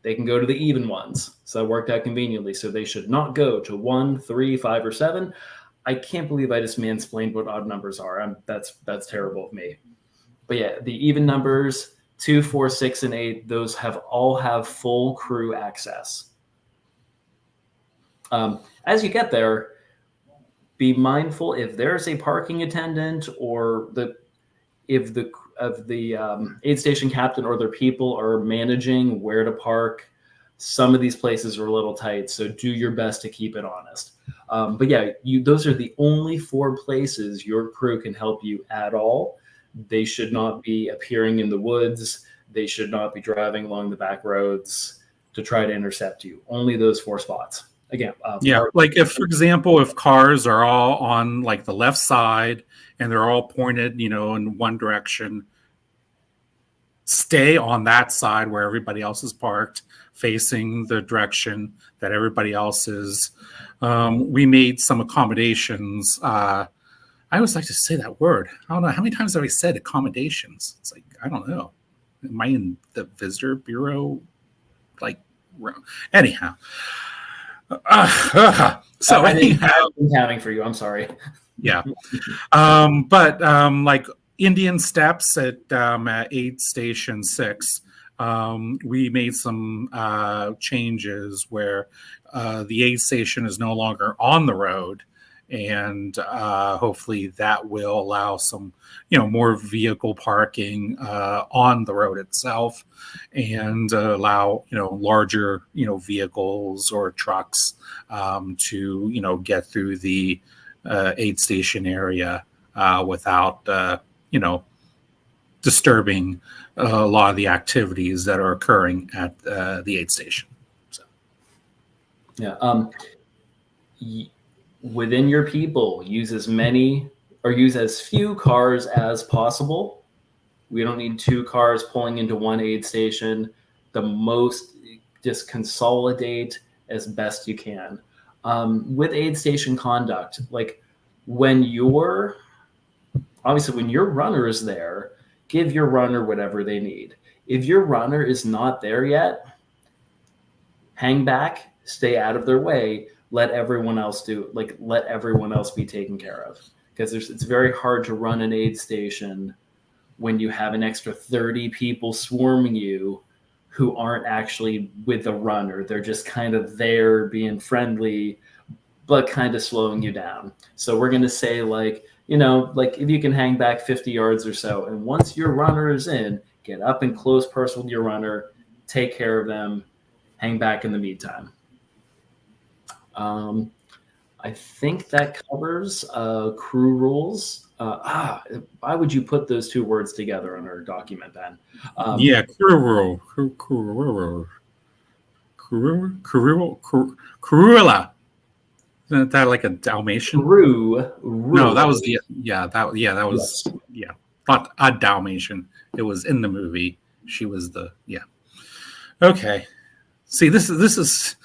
They can go to the even ones. So that worked out conveniently. So they should not go to 1, 3, 5, or 7. I can't believe I just mansplained what odd numbers are. That's terrible of me. But yeah, the even numbers, 2, 4, 6, and 8, those all have full crew access. As you get there, be mindful if there's a parking attendant or if the aid station captain or their people are managing where to park. Some of these places are a little tight, so do your best to keep it honest. But yeah, those are the only 4 places your crew can help you at all. They should not be appearing in the woods. They should not be driving along the back roads to try to intercept you. Only those 4 spots. Again, like if, for example, if cars are all on like the left side and they're all pointed, in one direction, stay on that side where everybody else is parked, facing the direction that everybody else is. We made some accommodations. I always like to say that word. I don't know how many times have I said accommodations. It's like, I don't know. Am I in the visitor bureau? Like, anyhow. So anyhow, I'm counting for you. I'm sorry. Yeah. But like Indian Steps at aid station 6, we made some changes where the aid station is no longer on the road, and hopefully that will allow some more vehicle parking on the road itself, and allow larger vehicles or trucks to get through the aid station area without disturbing a lot of the activities that are occurring at the aid station. So yeah, within your people, use as few cars as possible. We don't need 2 cars pulling into one aid station. The most, just consolidate as best you can. With aid station conduct, like when your runner is there, give your runner whatever they need. If your runner is not there yet, hang back, stay out of their way, let everyone else be taken care of. Because it's very hard to run an aid station when you have an extra 30 people swarming you who aren't actually with the runner. They're just kind of there being friendly, but kind of slowing you down. So we're going to say like if you can hang back 50 yards or so, and once your runner is in, get up and close personal with your runner, take care of them, hang back in the meantime. I think that covers crew rules. Why would you put those 2 words together on our document, Ben? Crew Cruella. Isn't that like a Dalmatian? No, that was that was not a Dalmatian. It was in the movie. She was Okay. See, this is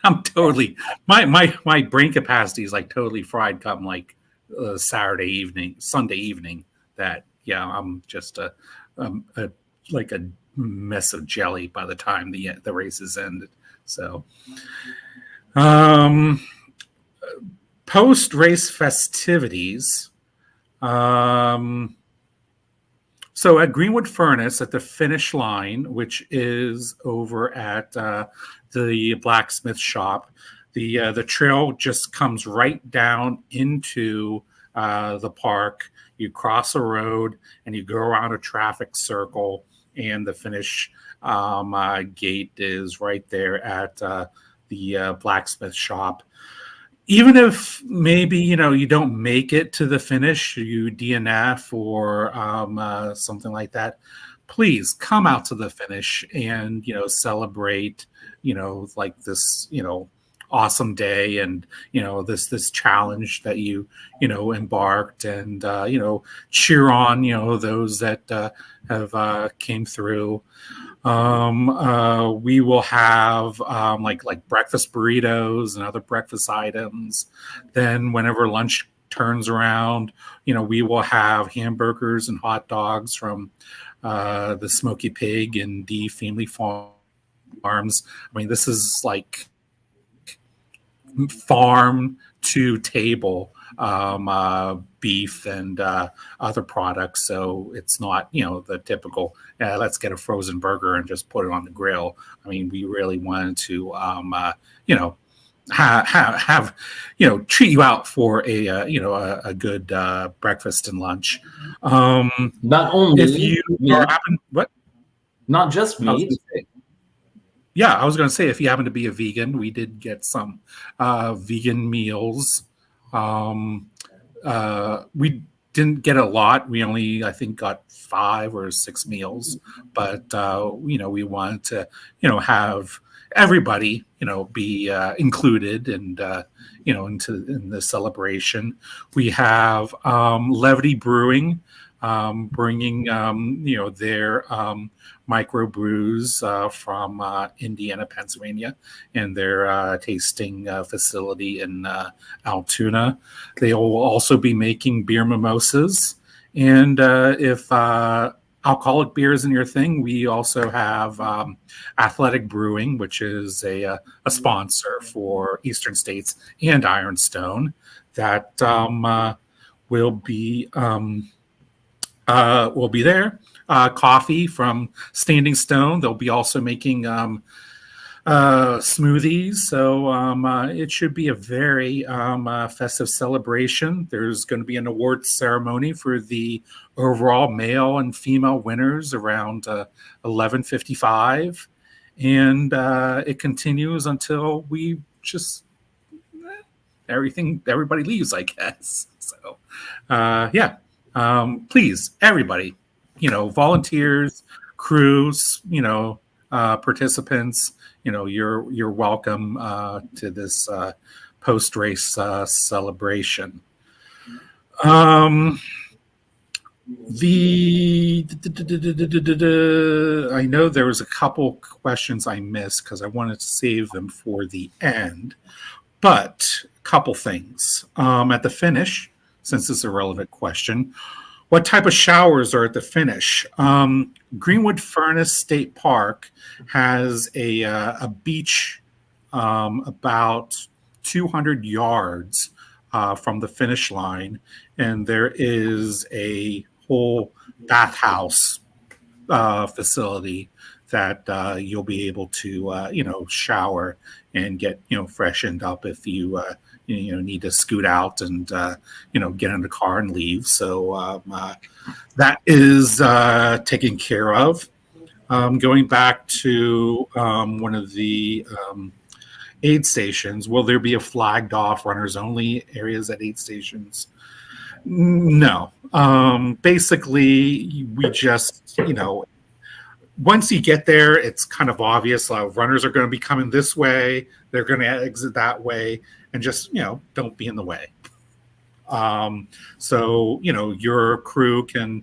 I'm totally my brain capacity is like totally fried come like Sunday evening. That I'm just like a mess of jelly by the time the race is ended. So post race festivities. So at Greenwood Furnace at the finish line, which is over at the blacksmith shop, the trail just comes right down into the park. You cross a road and you go around a traffic circle, and the finish gate is right there at the blacksmith shop. Even if maybe you don't make it to the finish, you DNF or something like that, please come out to the finish and celebrate like this awesome day, and this challenge that you embarked, and cheer on those that have came through. We will have like breakfast burritos and other breakfast items. Then whenever lunch turns around, we will have hamburgers and hot dogs from the Smoky Pig and D Family Farms. I mean, this is like farm to table beef and other products. So it's not, the typical, let's get a frozen burger and just put it on the grill. I mean, we really wanted to, have treat you out for a good breakfast and lunch. Not only if you what not just meat. Yeah, I was going to say, if you happen to be a vegan, we did get some vegan meals. We didn't get a lot. We only, I think, got 5 or 6 meals. But, we wanted to, have everybody, be included and, in the celebration. We have Levity Brewing bringing, their microbrews from Indiana, Pennsylvania, and their tasting facility in Altoona. They will also be making beer mimosas. And if alcoholic beer isn't your thing, we also have Athletic Brewing, which is a sponsor for Eastern States and Ironstone, that will be there. Coffee from Standing Stone. They'll be also making smoothies. So it should be a very festive celebration. There's going to be an awards ceremony for the overall male and female winners around 11:55, and it continues until we just everybody leaves, I guess. So please, everybody, volunteers, crews, participants, you're welcome to this post-race celebration. I know there was a couple questions I missed because I wanted to save them for the end, but a couple things. At the finish, since it's a relevant question, what type of showers are at the finish? Greenwood Furnace State Park has a beach about 200 yards from the finish line, and there is a whole bathhouse facility that you'll be able to shower and get freshened up if you need to scoot out and get in the car and leave. So that is taken care of. Going back to one of the aid stations, will there be a flagged off runners only areas at aid stations? No. Basically, we just once you get there, it's kind of obvious. Runners are going to be coming this way. They're going to exit that way, and just, don't be in the way. So, your crew can,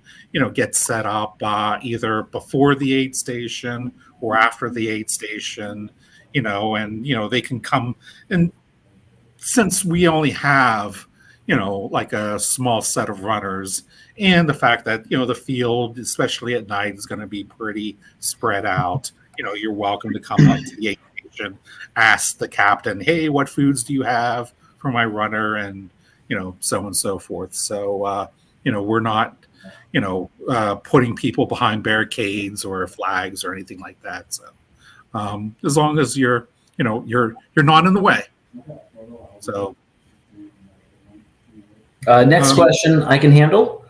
get set up either before the aid station or after the aid station, and, they can come. And since we only have, like a small set of runners, and the fact that, the field, especially at night, is going to be pretty spread out, you're welcome to come up to the aid station, ask the captain, hey, what foods do you have for my runner? And, so on and so forth. So, we're not, putting people behind barricades or flags or anything like that. So, as long as you're not in the way. So, next question I can handle.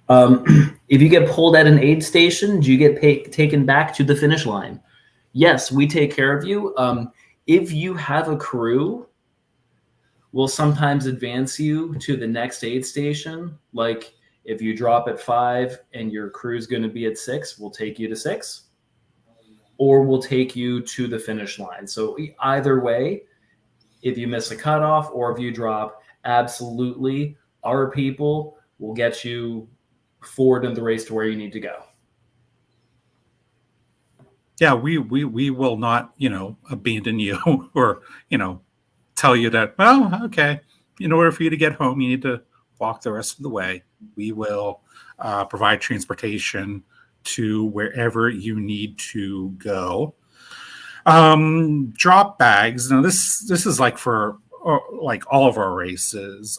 If you get pulled at an aid station, do you get taken back to the finish line? Yes, we take care of you. If you have a crew, we'll sometimes advance you to the next aid station. Like If you drop at 5 and your crew's going to be at 6, we'll take you to 6, or we'll take you to the finish line. So either way, if you miss a cutoff or if you drop, absolutely, our people will get you forward in the race to where you need to go. Yeah, we will not, abandon you or, tell you that, well, okay, in order for you to get home, you need to walk the rest of the way. We will provide transportation to wherever you need to go. Drop bags. Now, this is like for like all of our races.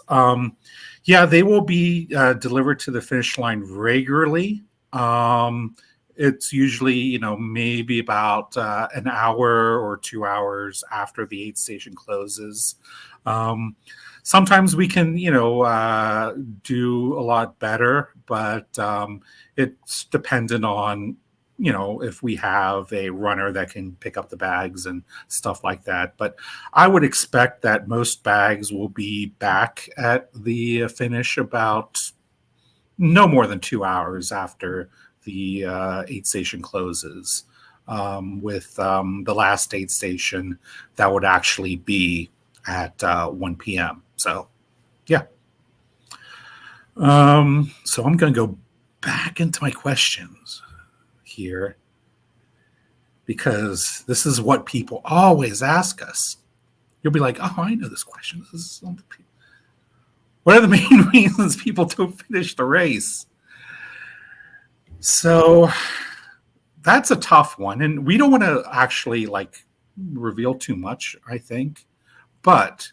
Yeah, they will be delivered to the finish line regularly. It's usually, maybe about an hour or 2 hours after the aid station closes. Sometimes we can, do a lot better, but it's dependent on, if we have a runner that can pick up the bags and stuff like that. But I would expect that most bags will be back at the finish about no more than 2 hours after the aid station closes, with the last aid station that would actually be at 1 p.m. So, yeah. So I'm going to go back into my questions here, because this is what people always ask us. You'll be like, oh, I know this question. This is something. What are the main reasons people don't finish the race? So that's a tough one. And we don't want to actually reveal too much, I think. But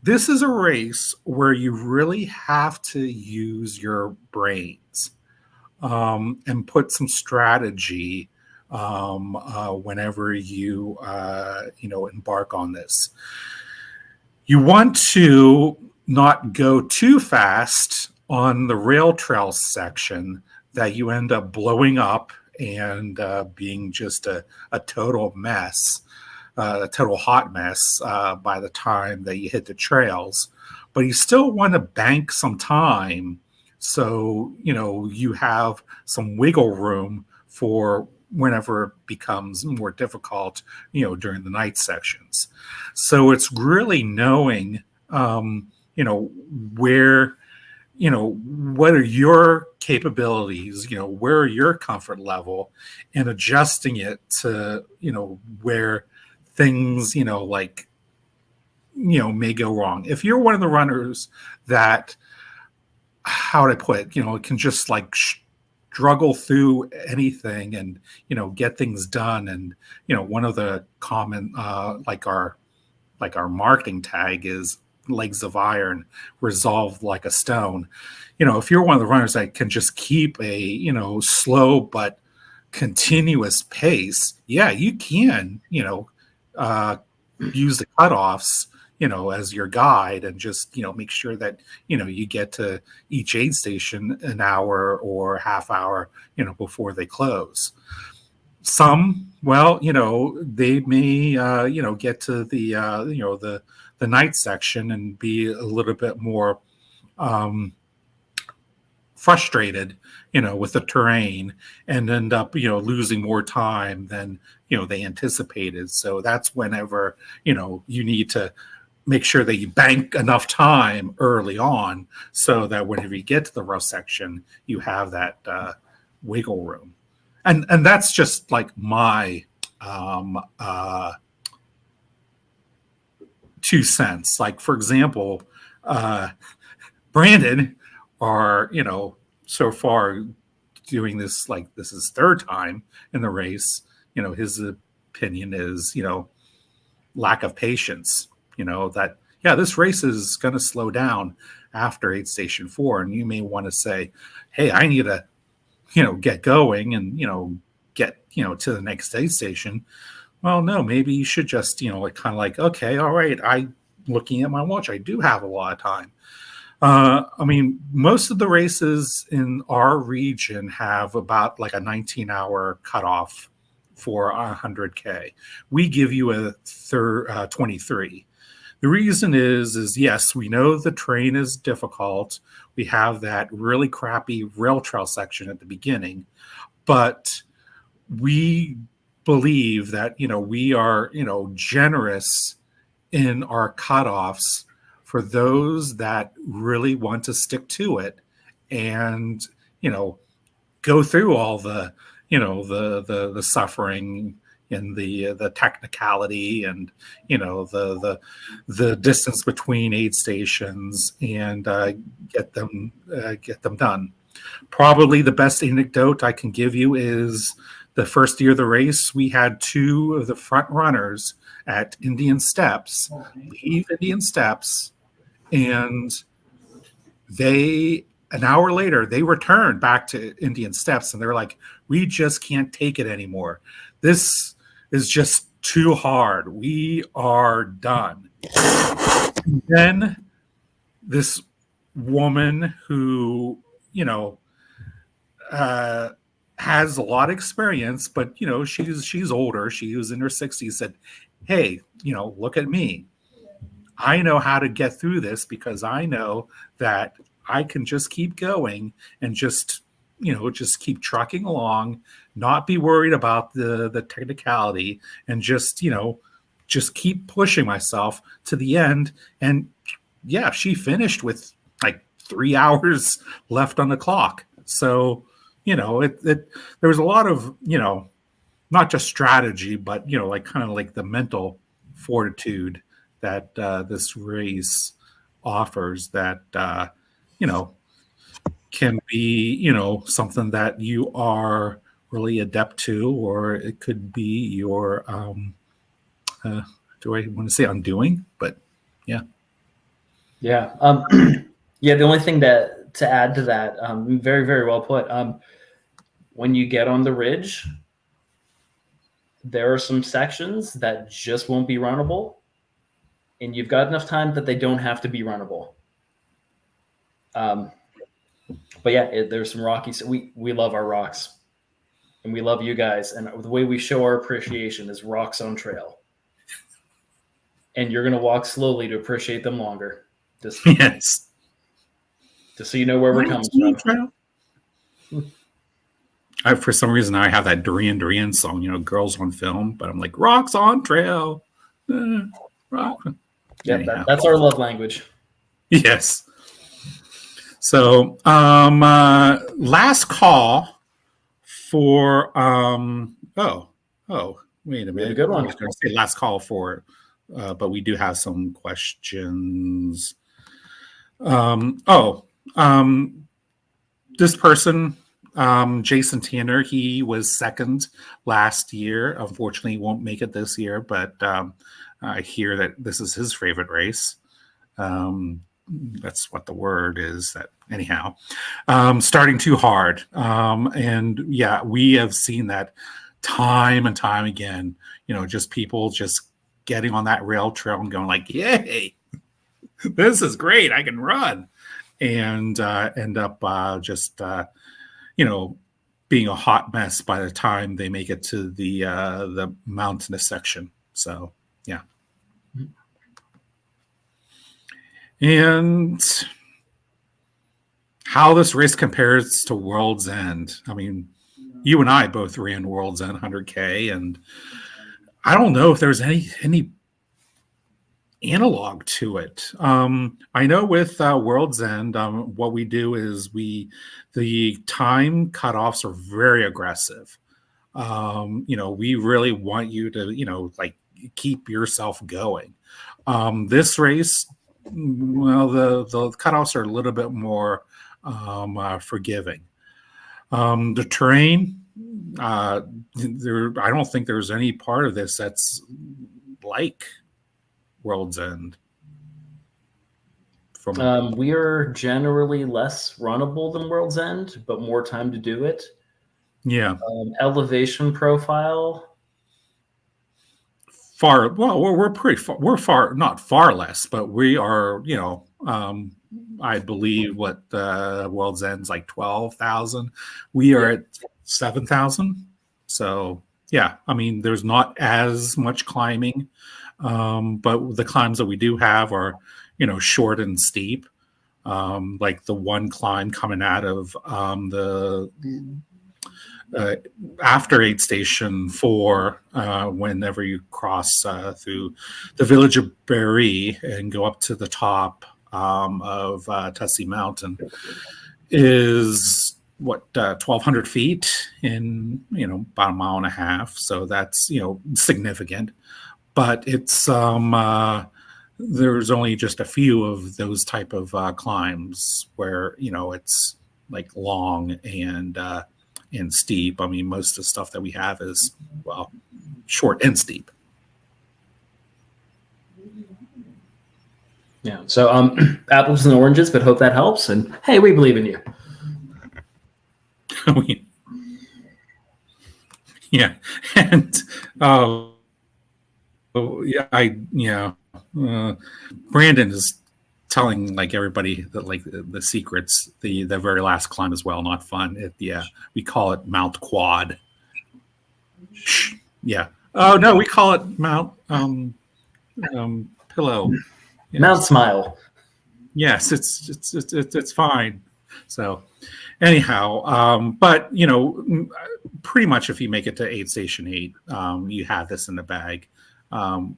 this is a race where you really have to use your brains and put some strategy whenever you embark on this. You want to not go too fast on the rail trail section that you end up blowing up and being just a total mess, a total hot mess by the time that you hit the trails. But you still want to bank some time so, you have some wiggle room for whenever it becomes more difficult, during the night sections. So it's really knowing, where, what are your capabilities, where are your comfort level, and adjusting it to, where things, may go wrong. If you're one of the runners that, how would I put it, can just struggle through anything and, get things done. And, one of the common, our marketing tag is legs of iron, resolve like a stone. If you're one of the runners that can just keep a, slow but continuous pace, yeah, you can, use the cutoffs, as your guide, and just, make sure that, you get to each aid station an hour or half hour, before they close. Some, well, they may, get to the, the night section and be a little bit more frustrated, with the terrain, and end up, losing more time than, they anticipated. So that's whenever, you need to make sure that you bank enough time early on so that whenever you get to the rough section, you have that wiggle room. And that's just my 2 cents. For example, Brandon are, so far doing this, this is third time in the race, his opinion is, lack of patience, that, yeah, this race is going to slow down after aid station 4. And you may want to say, hey, I need to, get going and, get, to the next aid station. Well, no, maybe you should just, okay, all right, looking at my watch, I do have a lot of time. Most of the races in our region have about a 19-hour cutoff for 100K. We give you a 23. The reason is yes, we know the terrain is difficult. We have that really crappy rail trail section at the beginning, but we believe that, we are, generous in our cutoffs for those that really want to stick to it and, go through all the, the suffering and the technicality and, the distance between aid stations and get them done. Probably the best anecdote I can give you is the first year of the race, we had two of the front runners at Indian Steps leave Indian Steps, and an hour later, they returned back to Indian Steps, and they're like, we just can't take it anymore. This is just too hard. We are done. And then this woman who, has a lot of experience, but she's older. She was in her 60s. Said, "Hey, look at me. I know how to get through this because I know that I can just keep going and just keep trucking along, not be worried about the technicality, and just keep pushing myself to the end." And yeah, she finished with like 3 hours left on the clock. So there was a lot of not just strategy, but like kind of like the mental fortitude that this race offers that can be something that you are really adept to, or it could be your do I want to say undoing? But yeah. The only thing to add to that, very, very well put. When you get on the ridge, there are some sections that just won't be runnable, and you've got enough time that they don't have to be runnable. But yeah, there's some rocky. We love our rocks, and we love you guys. And the way we show our appreciation is rocks on trail. And you're gonna walk slowly to appreciate them longer. Just so you know where we're coming from. For some reason, I have that Duran song, Girls on Film, but I'm like, rocks on trail. Rock. Yeah, that's our love language. Yes. So, last call for, wait a minute. A good one. I was going to say last call for, but we do have some questions. This person, Jason Tanner, he was second last year. Unfortunately, he won't make it this year, but I hear that this is his favorite race. That's what the word is. That anyhow, starting too hard. And yeah, we have seen that time and time again, just people just getting on that rail trail and going like, yay, this is great. I can run. And end up being a hot mess by the time they make it to the mountainous section. So yeah. And how this race compares to World's End. I mean, you and I both ran World's End 100K, and I don't know if there's any analog to it. I know with World's End, what we do is the time cutoffs are very aggressive. We really want you to, keep yourself going. This race, well, the cutoffs are a little bit more forgiving. The terrain, I don't think there's any part of this that's like World's End. We are generally less runnable than World's End, but more time to do it. Yeah. Elevation profile. We're pretty far. We're far, not far less, but we are, I believe what World's End's like 12,000. We are at 7,000. So yeah, I mean, there's not as much climbing. But the climbs that we do have are, short and steep. Like the one climb coming out of the after aid station 4, whenever you cross through the village of Berry and go up to the top of Tussey Mountain, is what 1,200 feet in about a mile and a half. So that's significant, but it's there's only just a few of those type of climbs where it's like long and steep. I mean, most of the stuff that we have is, well, short and steep. Yeah. So apples and oranges, but hope that helps. And hey, we believe in you. Yeah. And Brandon is telling like everybody that like the secrets, the very last climb as well, not fun. We call it Mount Quad. Yeah. Oh no, we call it Mount Pillow. Yes. Mount Smile. Yes, it's fine. So anyhow, but pretty much if you make it to aid station 8, you have this in the bag.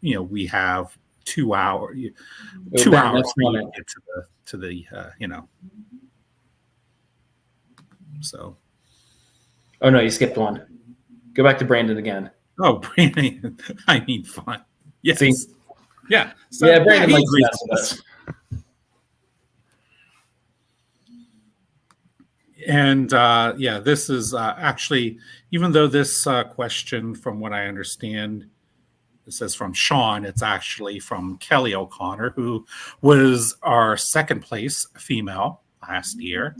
We have 2 hours. 2 hours to get to the So. Oh no, you skipped one. Go back to Brandon again. Oh, Brandon, I need fun. Yes. See? Yeah. So, yeah, Brandon likes that. And this is actually, even though this question, from what I understand, it says from Sean, it's actually from Kelly O'Connor, who was our second place female last year.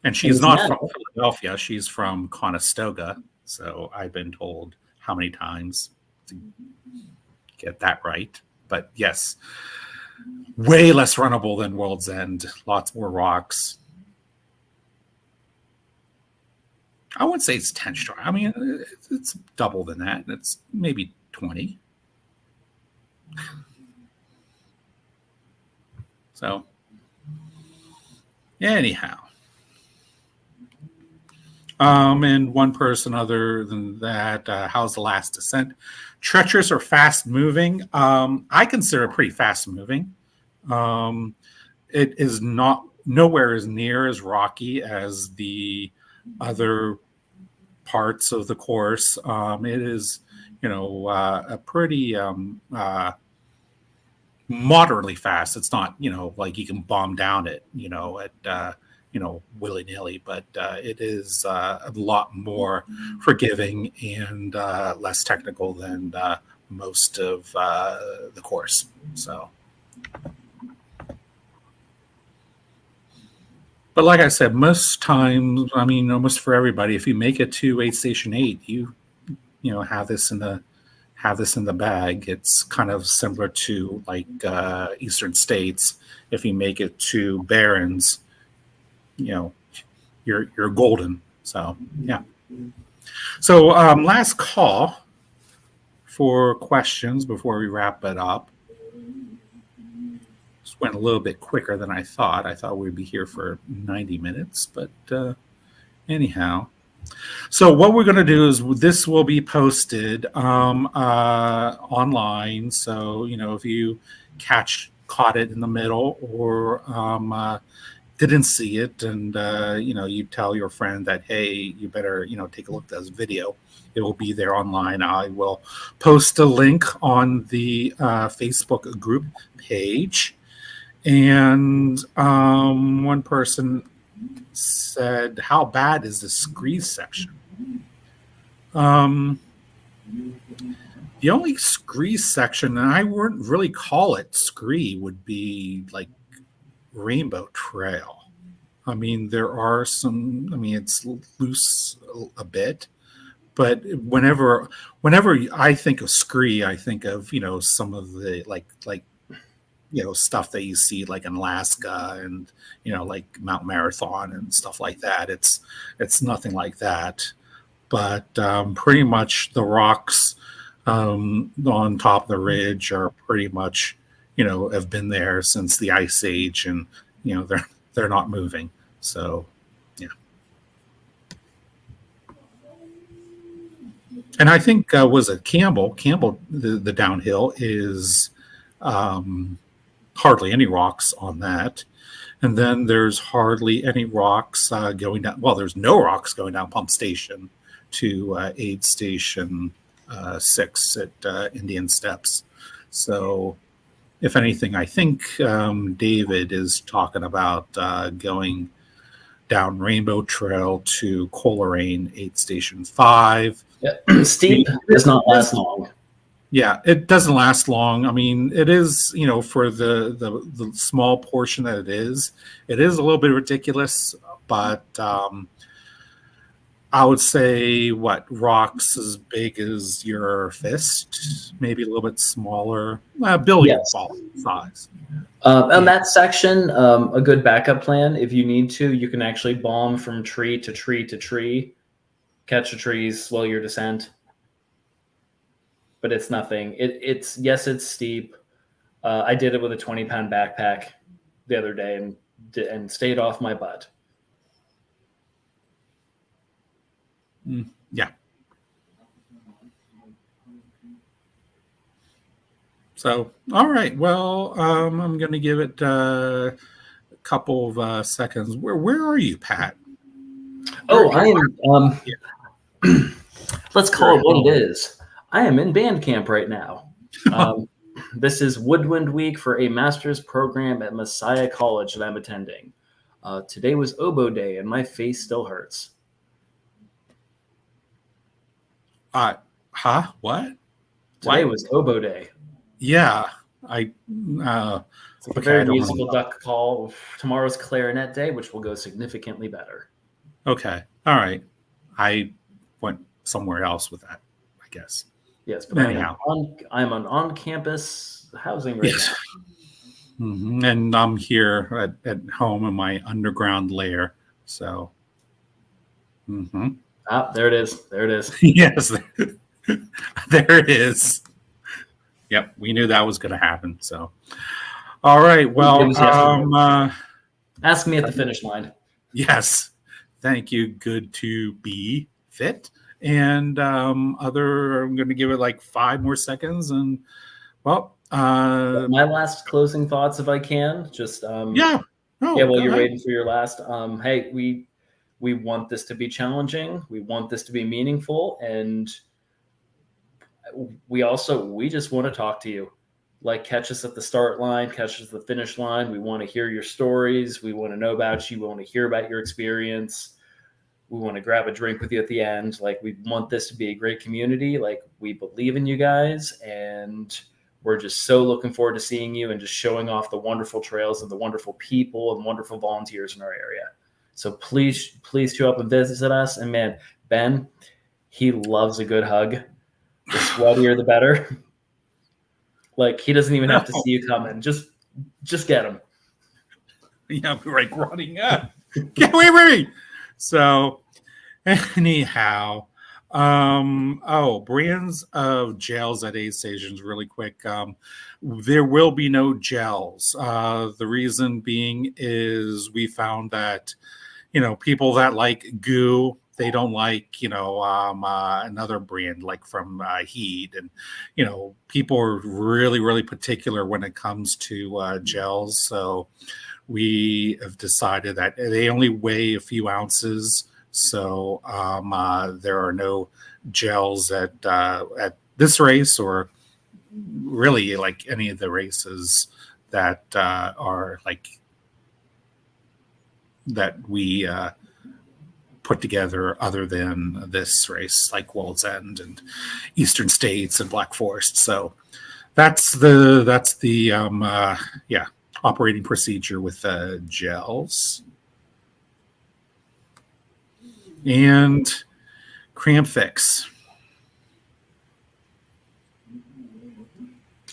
And she's not from Philadelphia. She's from Conestoga. So I've been told how many times to get that right. But yes, way less runnable than World's End. Lots more rocks. I wouldn't say it's 10 strong. I mean, it's double than that. It's maybe 20. So, anyhow. And one person other than that, how's the last descent? Treacherous or fast moving? I consider it pretty fast moving. It is nowhere as near as rocky as the other parts of the course. It is, a pretty moderately fast. It's not, like you can bomb down it, at willy-nilly, but it is a lot more forgiving and less technical than most of the course. So. But like I said, most times, I mean, almost for everybody, if you make it to aid station 8, you have this in the bag. It's kind of similar to like Eastern States. If you make it to Barrens, you're golden. So yeah. So last call for questions before we wrap it up. Went a little bit quicker than I thought. I thought we'd be here for 90 minutes, but anyhow. So what we're going to do is this will be posted online. So, if you caught it in the middle or didn't see it and, you tell your friend that, hey, you better, take a look at this video. It will be there online. I will post a link on the Facebook group page. And one person said, how bad is the scree section? The only scree section, and I wouldn't really call it scree, would be like Rainbow Trail. I mean, there are some, it's loose a bit, but whenever I think of scree, I think of, some of the like stuff that you see like in Alaska and, like Mount Marathon and stuff like that. It's nothing like that, but pretty much the rocks on top of the ridge are pretty much, have been there since the Ice Age, and they're not moving. So, yeah. And I think was it Campbell? Campbell, the downhill is hardly any rocks on that. And then there's hardly any rocks going down. Well, there's no rocks going down Pump Station to Aid Station 6 at Indian Steps. So, if anything, I think David is talking about going down Rainbow Trail to Coleraine, Aid Station 5. Yeah. Steep does not last long. Yeah, it doesn't last long. I mean, it is, for the small portion that it is a little bit ridiculous, but I would say rocks as big as your fist, maybe a little bit smaller, billiard ball size. On that section, a good backup plan, if you need to, you can actually bomb from tree to tree to tree, catch the trees, slow your descent. But it's nothing. It's steep. I did it with a 20-pound backpack the other day and stayed off my butt. Yeah. So, all right. Well, I'm going to give it a couple of seconds. Where are you, Pat? I am. Let's call it what it is. I am in band camp right now. This is Woodwind Week for a master's program at Messiah College that I'm attending. Today was oboe day, and my face still hurts. What? Today was oboe day. Yeah, it's like a very musical duck call. Tomorrow's clarinet day, which will go significantly better. Okay, all right. I went somewhere else with that, I guess. Yes, but anyhow, I'm on campus housing right now. Mm-hmm. And I'm here at home in my underground lair. So, there it is. There it is. Yes, there it is. Yep, we knew that was going to happen. So, all right. Well, ask me at the finish line. Yes, thank you. Good to be fit. And I'm going to give it like 5 more seconds. And well, my last closing thoughts, if I can, just while you're waiting for your last. Hey, we want this to be challenging. We want this to be meaningful, and we just want to talk to you. Like, catch us at the start line, catch us at the finish line. We want to hear your stories. We want to know about you. We want to hear about your experience. We want to grab a drink with you at the end. Like, we want this to be a great community. Like, we believe in you guys, and we're just so looking forward to seeing you and just showing off the wonderful trails and the wonderful people and wonderful volunteers in our area. So please show up and visit us. And man, Ben, he loves a good hug. The sweatier, the better. Like, he doesn't even have to see you coming. Just get him. Yeah, we're like running up. Get away from me. So, anyhow, brands of gels at aid stations really quick. There will be no gels. The reason being is we found that, people that like goo, they don't like, another brand like from Heed. And, people are really, really particular when it comes to gels. So we have decided that they only weigh a few ounces. So there are no gels at this race, or really like any of the races that are like that we put together other than this race, like World's End and Eastern States and Black Forest. So that's the operating procedure with gels. And cramp fix.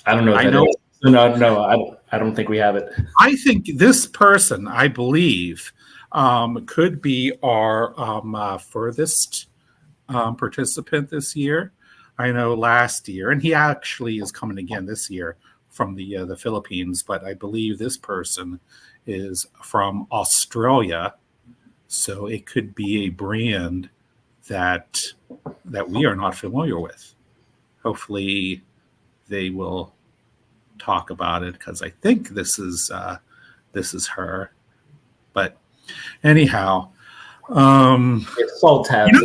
I don't know. What that is. No, I don't think we have it. I think this person, I believe, could be our furthest participant this year. I know last year, and he actually is coming again this year from the Philippines, but I believe this person is from Australia, so it could be a brand that we are not familiar with. Hopefully, they will talk about it because I think this is her. But anyhow, Salt tabs.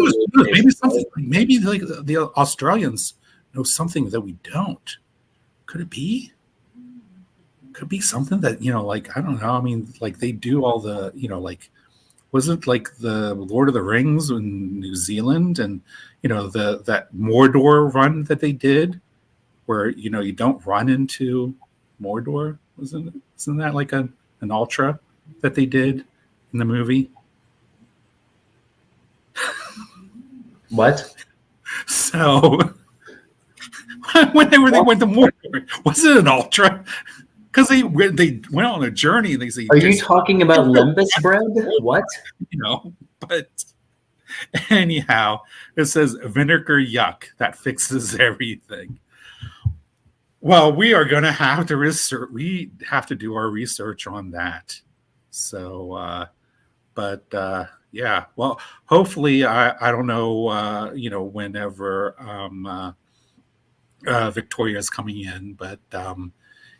maybe like the Australians know something that we don't. Could it be? Could be something that like I don't know. I mean, like they do all the like was it like the Lord of the Rings in New Zealand and that Mordor run that they did where you don't run into Mordor? Isn't that like an ultra that they did in the movie? What? So whenever they went to Mordor, was it an ultra? Because they went on a journey and they say, "Are you talking about lembas bread? What?" But anyhow, it says vinegar yuck that fixes everything. Well, we are going to have to research. We have to do our research on that. So, yeah. Well, hopefully, I don't know. Whenever Victoria is coming in, but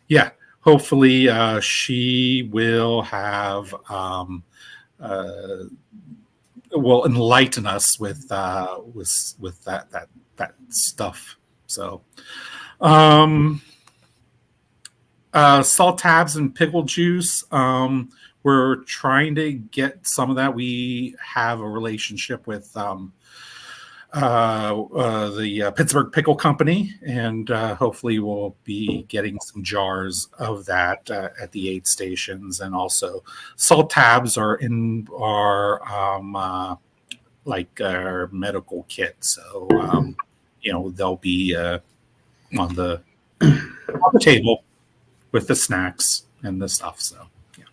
yeah. Hopefully, she will have will enlighten us with that stuff. So, salt tabs and pickle juice. We're trying to get some of that. We have a relationship with the Pittsburgh Pickle Company, and hopefully we'll be getting some jars of that at the aid stations. And also, salt tabs are in our our medical kit, so they'll be on the table with the snacks and the stuff. So yeah,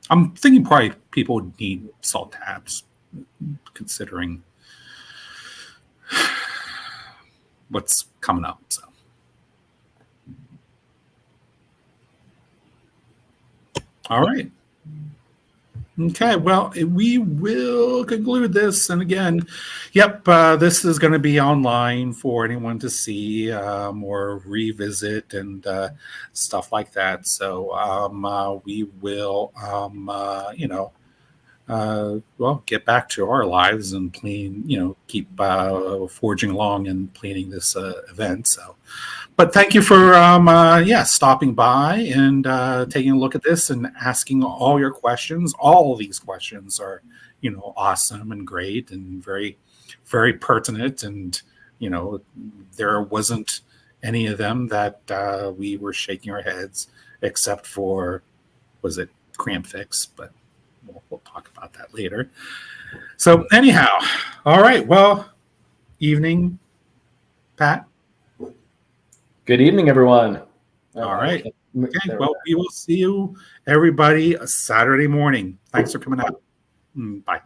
I'm thinking probably people would need salt tabs, considering what's coming up. So all right. Okay, well, we will conclude this. And again, yep, this is going to be online for anyone to see or revisit and stuff like that. So we will, get back to our lives and keep forging along and planning this event. So, but thank you for stopping by and taking a look at this and asking all your questions. All of these questions are awesome and great and very, very pertinent. And there wasn't any of them that we were shaking our heads, except for, was it cramp fix? But we'll talk about that later. So anyhow, all right. Well, evening, Pat. Good evening, everyone. All right. Okay. Well, we will see you, everybody, Saturday morning. Thanks for coming out. Bye.